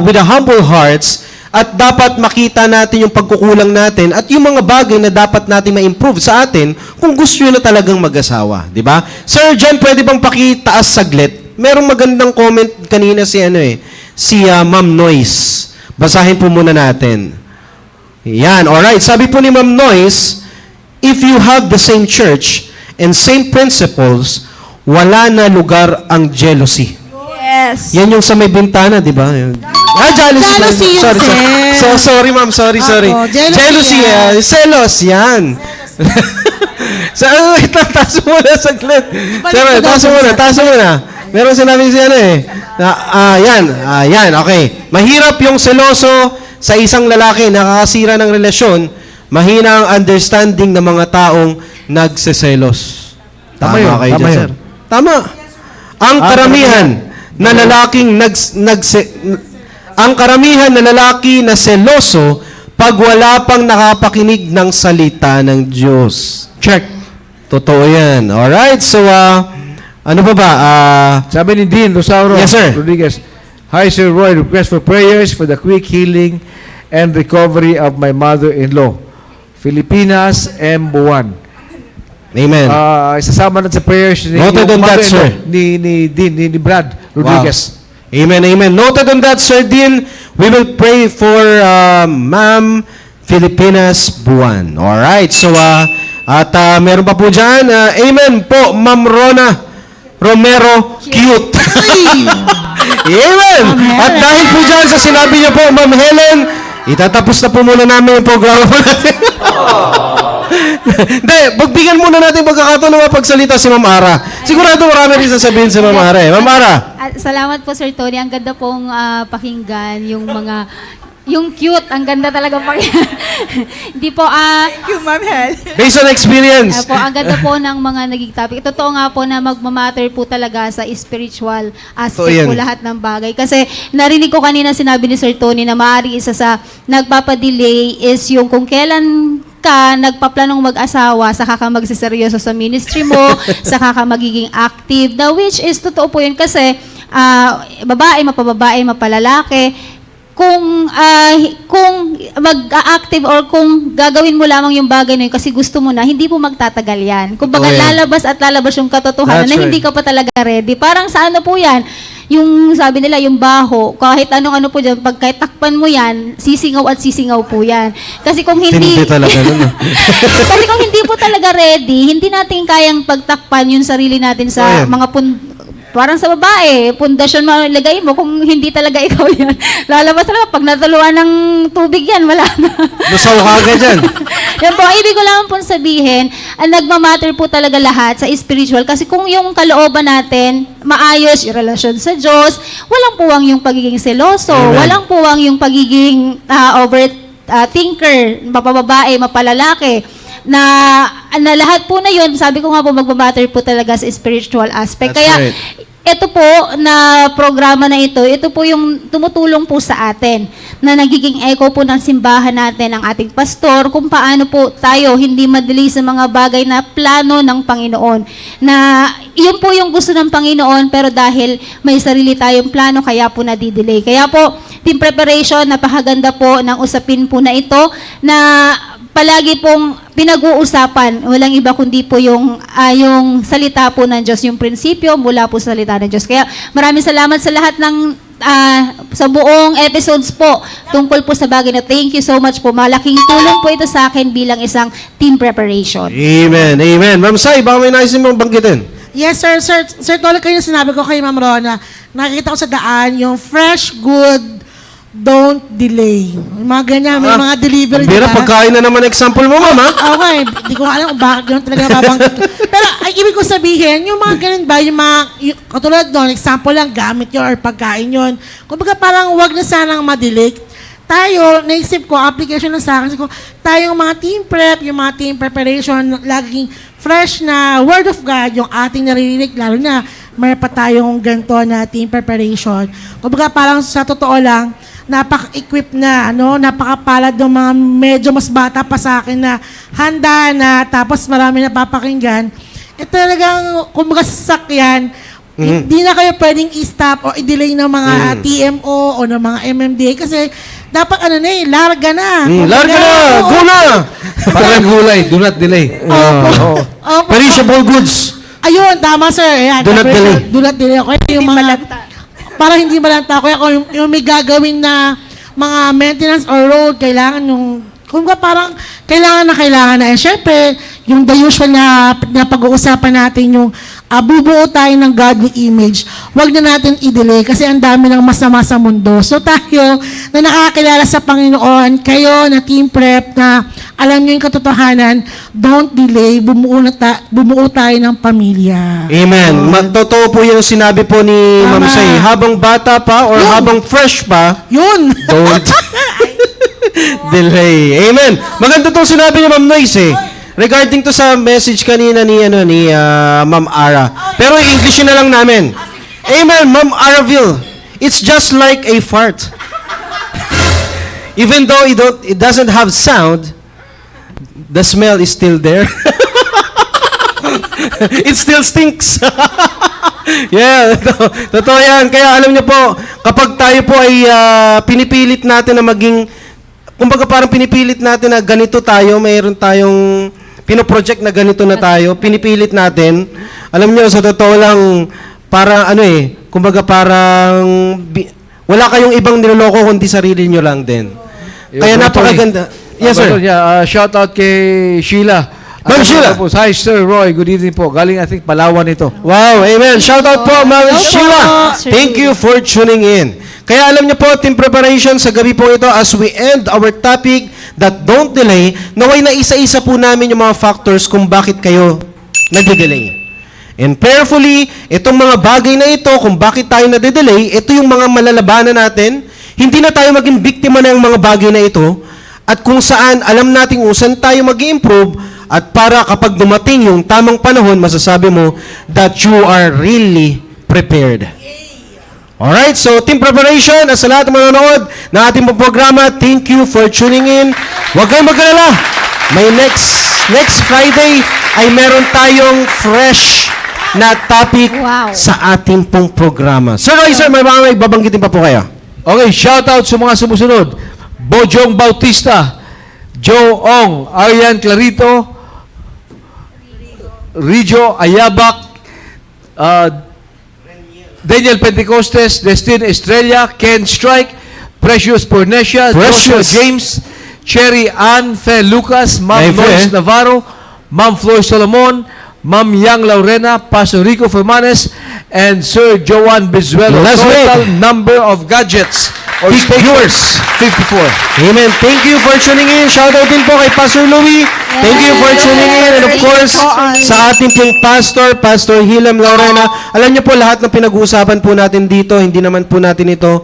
S2: with a humble hearts at dapat makita natin yung pagkukulang natin at yung mga bagay na dapat natin ma-improve sa atin kung gusto nyo na talagang mag-asawa. Di ba? Sir John, pwede bang pakitaas saglit? Merong magandang comment kanina si Ma'am Noyce. Basahin po muna natin. Yan, alright. Sabi po ni Ma'am Noyce, if you have the same church and same principles, wala na lugar ang jealousy.
S6: Yes.
S2: Yan yung sa may bintana, di ba? Jealousy.
S5: Jealousy yun,
S2: sorry,
S5: sir.
S2: sorry, ma'am. Sorry.
S5: Ako, jealousy yan.
S2: Selos, yan. Wait lang, taas mo muna saglit. Sir, taas mo muna. Meron sinabi siya yan, okay. Mahirap yung seloso sa isang lalaki, nakakasira ng relasyon, mahina ang understanding ng mga taong nagseselos.
S3: Tama yun,
S2: kayo
S3: tama
S2: dyan,
S3: yun.
S2: sir. Tama. Ang karamihan na lalaking ang karamihan na lalaki na seloso, pag wala pang nakapakinig ng salita ng Diyos.
S3: Check.
S2: Totoo yan. Alright, so, ano pa ba?
S3: Sabi ni Dean Rosauro
S2: Yes, sir.
S3: Rodriguez, Hi, Sir Roy. Request for prayers for the quick healing and recovery of my mother-in-law. Filipinas, M. Buwan.
S2: Amen.
S3: Isasama natin sa prayers ni,
S2: Noted
S3: yung
S2: on that,
S3: mother-in-law
S2: sir.
S3: ni Dean, ni Brad Rodriguez.
S2: Amen, amen. Noted on that, Sir Dean. We will pray for Ma'am Filipinas Buwan. Alright, so, at meron pa po dyan, amen po, Ma'am Rona Romero, cute. Amen. At dahil po dyan sa sinabi niyo po, Ma'am Helen, itatapos na po muna namin yung programa po natin. Hindi, pagbigyan muna natin pagkakataon na mapagsalita si Ma'am Ara. Sigurado marami rin sasabihin si Ma'am Ara. Ma'am Ara.
S4: Salamat po, Sir Tony. Ang ganda pong pakinggan yung cute, ang ganda talaga pakinggan. Hindi po,
S6: Thank you, Ma'am Hel.
S2: Based on experience.
S4: po, ang ganda po ng mga naging topic. Totoo nga po na magmamatter po talaga sa spiritual
S2: Totoo
S4: aspect
S2: yan.
S4: po lahat ng bagay. Kasi narinig ko kanina sinabi ni Sir Tony na maaari isa sa nagpapadelay is yung kung kailan ka nagpaplanong mag-asawa, saka ka magsiseryoso sa ministry mo, saka ka magiging active. Na which is totoo po yun kasi babae, mapababae, mapalalaki, kung mag-active or kung gagawin mo lamang yung bagay na yun kasi gusto mo na, hindi po magtatagal yan. Kung baga
S2: Totoo yan.
S4: lalabas at lalabas yung katotohanan
S2: That's
S4: na hindi
S2: right.
S4: ka pa talaga ready. Parang sa ano po yan, yung sabi nila, yung baho, kahit anong-ano po dyan, pag kahit takpan mo yan, sisingaw at sisingaw po yan. Kasi kung hindi...
S2: Hindi talaga nun.
S4: Kasi kung hindi po talaga ready, hindi natin kayang pagtakpan yung sarili natin sa
S2: Oh, yeah.
S4: mga parang sa babae, pundasyon mo ilagay mo kung hindi talaga ikaw yan. Lalabas talaga, pag natuluan ng tubig yan, wala na.
S2: Lusaw ka agad dyan.
S4: Yan po, ibig ko lang po sabihin, nagmamatter po talaga lahat sa spiritual kasi kung yung kalooban natin, maayos yung relasyon sa Diyos, walang puwang yung pagiging seloso,
S2: Amen.
S4: walang puwang yung pagiging overthinker, mapababae, mapalalaki, na lahat po na yun, sabi ko nga po, magmamatter po talaga sa spiritual aspect.
S2: That's
S4: Kaya,
S2: right.
S4: ito po na programa na ito po yung tumutulong po sa atin na nagiging echo po ng simbahan natin, ng ating pastor, kung paano po tayo hindi madali sa mga bagay na plano ng Panginoon. Na yun po yung gusto ng Panginoon, pero dahil may sarili tayong plano, kaya po nadidelay. Kaya po, team preparation, napakaganda po ng usapin po na ito na palagi pong pinag-uusapan, walang iba kundi po yung salita po ng Diyos, yung prinsipyo mula po sa salita ng Diyos. Kaya maraming salamat sa lahat ng sa buong episodes po tungkol po sa bagay na thank you so much po. Malaking tulong po ito sa akin bilang isang team preparation.
S2: Amen, amen. Ma'am Sai, baka may naisin mong banggitin.
S5: Yes, sir. Sir, tulad kayo sinabi ko kay Ma'am Rona, nakikita ko sa daan yung fresh, good, don't delay. Yung mga ganyan, may mga delivery.
S2: Bira,
S5: diba?
S2: pagkain na naman example mo, ma'am, ha?
S5: Okay, di ko alam kung bakit yun talaga mabanggit. Pero ay, ibig ko sabihin, yung mga ganun ba, yung katulad doon, example lang, gamit yun or pagkain yun. Kumbaga parang wag na sanang madelay. Tayo, naisip ko, application na sa akin, tayong mga team prep, yung mga team preparation, laging fresh na word of God, yung ating naririnig, lalo na mayroon pa tayong ganito na team preparation. Kumbaga parang sa totoo lang, napaka-equip na, napakapalad ng mga medyo mas bata pa sa akin na handa na, tapos marami na papakinggan. Talagang, kumbaga sasakyan, hindi na kayo pwedeng i-stop o i-delay ng mga TMO o ng mga MMDA kasi dapat larga na.
S2: Larga na! Go na!
S3: Parang gulay, do not delay.
S5: Opo.
S2: Perishable goods.
S5: Ayun, tama sir. Ayan,
S2: Do not delay.
S5: Do not delay. Okay, yung mga, para hindi malanta. Kaya kung yung may gagawin na mga maintenance or road, kailangan yung, kung parang kailangan na. Siyempre, yung the usual na pag-uusapan natin yung bubuo tayo ng godly image. Huwag na natin i-delay kasi ang dami ng masama sa mundo. So tayo na nakakilala sa Panginoon, kayo na team prep na alam nyo yung katotohanan, don't delay, bumuo tayo ng pamilya.
S2: Amen. Totoo po yung sinabi po ni
S5: Tama.
S2: Ma'am Sai. Habang bata pa or habang fresh pa,
S5: Yun!
S2: don't delay. Amen. Maganda tong sinabi ni Ma'am Noyce, regarding to sa message kanina ni Ma'am Ara. Pero i-English na lang namin. Amen, Ma'am Araville. It's just like a fart. even though it doesn't have sound, the smell is still there. It still stinks. Yeah, totoo yan. Kaya alam niyo po, kapag tayo po ay pinipilit natin na maging, kumbaga parang pinipilit natin na ganito tayo, mayroon tayong pinoproject na ganito na tayo, pinipilit natin, alam niyo, sa totoo lang, parang kumbaga parang wala kayong ibang niloloko kundi sarili niyo lang din. Kaya napakaganda. Yes, sir.
S3: Shout out kay Sheila.
S2: Ma'am Sheila.
S3: Hi, Sir Roy. Good evening po. Galing, I think, Palawan ito.
S2: Wow, amen. Shout out po, Ma'am
S4: Hello po,
S2: Sheila.
S4: Sir
S2: Thank
S4: Lee.
S2: you for tuning in. Kaya alam niyo po, team preparation sa gabi po ito, as we end our topic that don't delay, naway na isa-isa po namin yung mga factors kung bakit kayo nagde-delay. And prayerfully, itong mga bagay na ito, kung bakit tayo nade-delay, ito yung mga malalabanan natin. Hindi na tayo maging biktima ng mga bagay na ito. At kung saan, alam natin kung saan tayo mag-improve. At para kapag dumating yung tamang panahon, masasabi mo that you are really prepared. Alright, so team preparation, at sa lahat ng manonood na ating programa, thank you for tuning in. Huwag kayong mag-alala. May next Friday ay meron tayong fresh na topic
S4: Wow.
S2: sa ating pong programa. Sir Roy, sir, may mga babanggitin pa po kayo.
S3: Okay, shout out sa mga sumusunod. Bojong Bautista, Joe Ong, Arian Clarito, Rijo Ayabak, Daniel Pentecostes, Destin Estrella, Ken Strike, Precious Pornesia, Joshua
S2: Precious.
S3: James, Cherry Ann Fe Lucas, Ma'am
S2: Ay, Fe.
S3: Lois Navarro, Ma'am Floy Solomon, Ma'am Yang Laurena, Pastor Rico Fermanes, and Sir Joan Bizuelo.
S2: Last
S3: Total
S2: week.
S3: number of gadgets or
S2: Peak
S3: viewers, 54.
S2: Amen. Thank you for tuning in. Shoutout din po kay Pastor Louie. Thank you for tuning in. And of course, sa ating pong Pastor Hilem Lorena. Alam niyo po, lahat ng pinag-uusapan po natin dito, hindi naman po natin ito,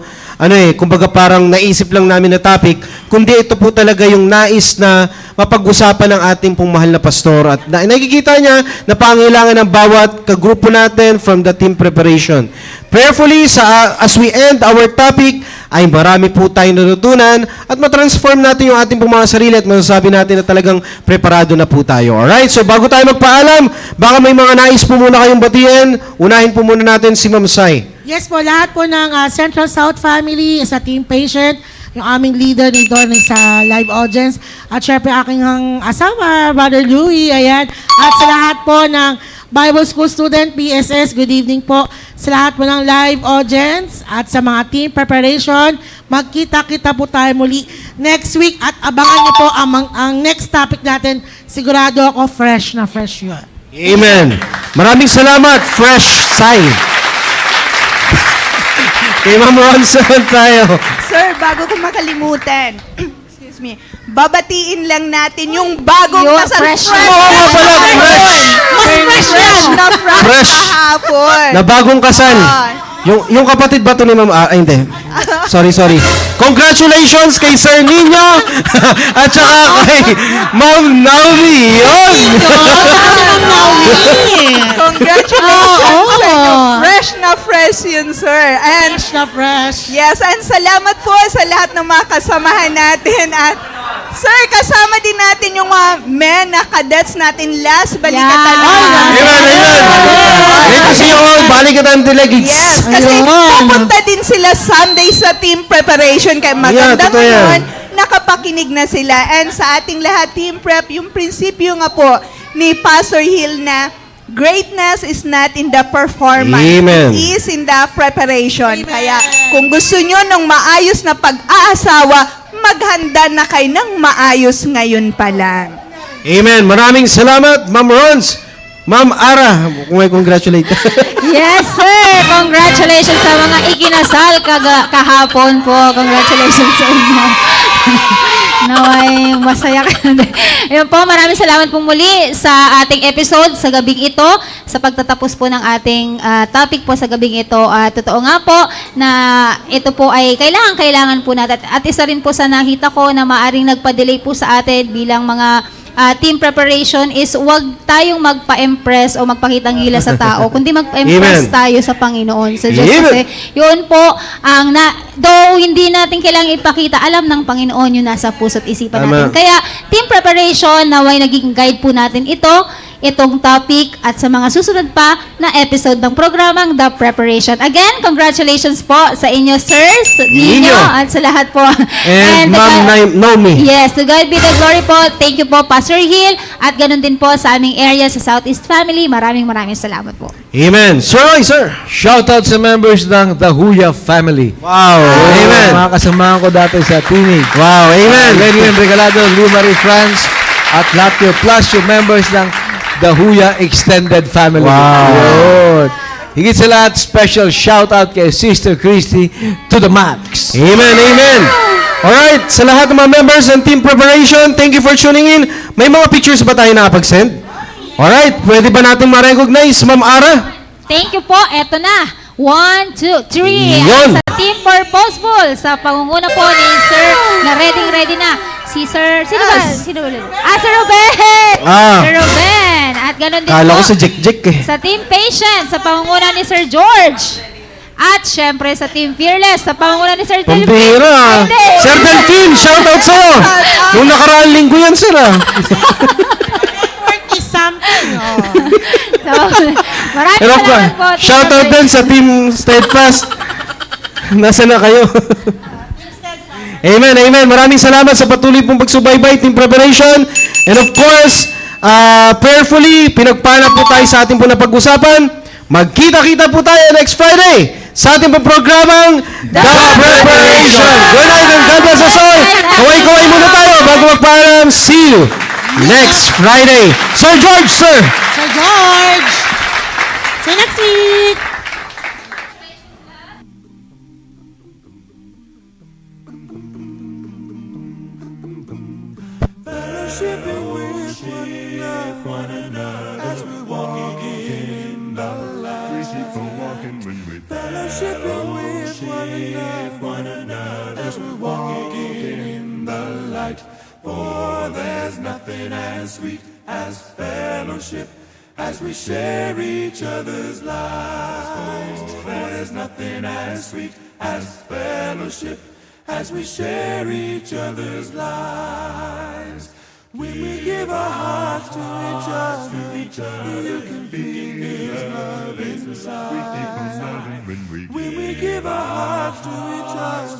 S2: kumbaga parang naisip lang namin na topic, kundi ito po talaga yung nais na mapag-usapan ng ating pong mahal na pastor. At nakikita niya na pangailangan ng bawat kagrupo natin from the team preparation. Prayerfully, as we end our topic, ay marami po tayong natutunan at matransform natin yung ating pong mga sarili at masasabi natin na talagang preparado na po tayo. Alright? So bago tayo magpaalam, baka may mga nais po muna kayong batiin. Unahin po muna natin si Ma'am Sai.
S5: Yes po, lahat po ng Central South family, sa team patient, yung aming leader dito sa live audience, at syempre aking asawa, Brother Louie, ayan. At sa lahat po ng Bible School student, PSS, good evening po. Sa lahat po ng live audience at sa mga team preparation, magkita-kita po tayo muli next week at abangan niyo po ang next topic natin. Sigurado ako fresh na fresh yun.
S2: Amen. Maraming salamat, Fresh Sai. Kay Ma'am Ronson tayo.
S6: Sir, bago ko makalimutan, excuse me, babatiin lang natin yung bagong
S4: Yung
S6: kasal.
S4: fresh.
S2: Oo nga pala, fresh.
S6: Mas fresh yan. Na fresh,
S2: Fresh.
S6: kahapon.
S2: Na bagong kasal. Yung kapatid ba to ni Ma'am? Ay, hindi. Sorry. Congratulations kay Sir Nino at saka kay Ma'am Naomi. Yun.
S6: Congratulations sa inyo. Fresh na fresh yun, sir. And
S5: Fresh na fresh.
S6: yes, and salamat po sa lahat ng mga kasamahan natin. At sir, kasama din natin yung mga men na cadets natin last balikatan.
S2: Amen. Great to see you all. Balikatan delegates.
S6: Yes, kasi
S5: Ayun.
S6: pupunta din sila Sunday sa team preparation. Kaya maganda
S2: totoo yan.
S6: ngayon, nakapakinig na sila. And sa ating lahat, team prep, yung prinsipyo nga po ni Pastor Hill na greatness is not in the performance.
S2: Amen.
S6: It is in the preparation. Kaya kung gusto nyo ng maayos na pag-aasawa, maghanda na kayo ng maayos ngayon pa lang.
S2: Amen. Maraming salamat, Ma'am Rons. Ma'am Ara, kung may congratulate.
S4: Yes, sir! Congratulations sa mga ikinasal kahapon po. Congratulations sa inyo. Naway, masaya ka. Ayun po, maraming salamat po muli sa ating episode sa gabing ito, sa pagtatapos po ng ating topic po sa gabing ito. Totoo nga po na ito po ay kailangan po natin. At isa rin po sa nakita ko na maaring nagpa-delay po sa atin bilang mga team preparation is huwag tayong magpa-impress o magpakitang gila sa tao, kundi
S2: Amen.
S4: magpa-impress tayo sa Panginoon. So just
S2: Amen.
S4: kasi, yun po, though hindi natin kailangang ipakita, alam ng Panginoon yung nasa puso't isipan
S2: Tama.
S4: natin. Kaya, team preparation, naway naging guide po natin itong topic at sa mga susunod pa na episode ng programang The Preparation. Again, congratulations po sa inyo, sirs,
S2: Ninyo.
S4: Ninyo, at sa lahat po.
S2: And
S4: to
S2: Ma'am
S4: God-
S2: Naomi.
S4: Yes, to God be the glory po. Thank you po, Pastor Hill. At ganun din po sa aming area sa Southeast Family. Maraming salamat po.
S2: Amen. Sir Roy, sir.
S3: Shoutout sa members ng The Huya family.
S2: Wow. Amen.
S3: Mga kasamahan ko dati sa teenage.
S2: Wow. Amen.
S3: Lenny Regalado, Lou Marie France, at lahat yung plus yung members ng The Huya Extended Family.
S2: Wow.
S3: Yun. Higit sa lahat, special shoutout kay Sister Christy to the max.
S2: Amen, amen. Alright, sa lahat ng mga members ng Team Preparation, thank you for tuning in. May mga pictures ba tayo nakapag-send? Alright, pwede ba natin ma-recognize, Ma'am Ara?
S4: Thank you po. Eto na. 1, 2, 3.
S2: Yun.
S4: Sa Team Purposeful, sa pangunguna po ni Sir, na ready na. Si Sir, sino ba? Sir Ruben! Sir Ruben! At ganun din
S2: Kala
S4: po.
S2: ko sa Jek eh.
S4: Sa Team Patient, sa pangunguna ni Sir George. At syempre sa Team Fearless, sa pangunguna ni Sir Delphine.
S2: Pambira.
S4: Hindi.
S2: Sir Delphine, shoutout sa'yo. Nung nakaraang linggo yan, sir.
S5: 40-something. Oh.
S4: So, maraming
S2: Pero
S4: salamat po. Team
S2: shoutout din sa Team Steadfast. Nasa na kayo? Amen, amen. Maraming salamat sa patuloy pong pagsubaybay, Team Preparation. And of course, prayerfully, pinagpala po tayo sa ating po na pag-usapan. Magkita-kita po tayo next Friday sa ating pong programang The Preparation. Good night and God bless us all. Kaway-kaway muna tayo bago magpaalam. See you next Friday. Sir George, sir.
S5: Sir George. See you next week.
S7: For there's nothing as sweet as fellowship as we share each other's lives. For there's nothing as sweet as fellowship as we share each other's lives. When we give our hearts to each other, you can feel His love inside. When we give our hearts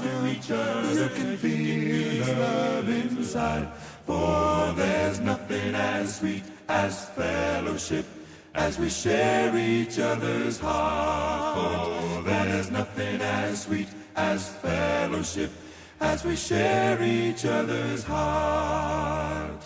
S7: to each other, you can feel His love inside. For there's nothing as sweet as fellowship as we share each other's heart. For there's nothing as sweet as fellowship as we share each other's heart.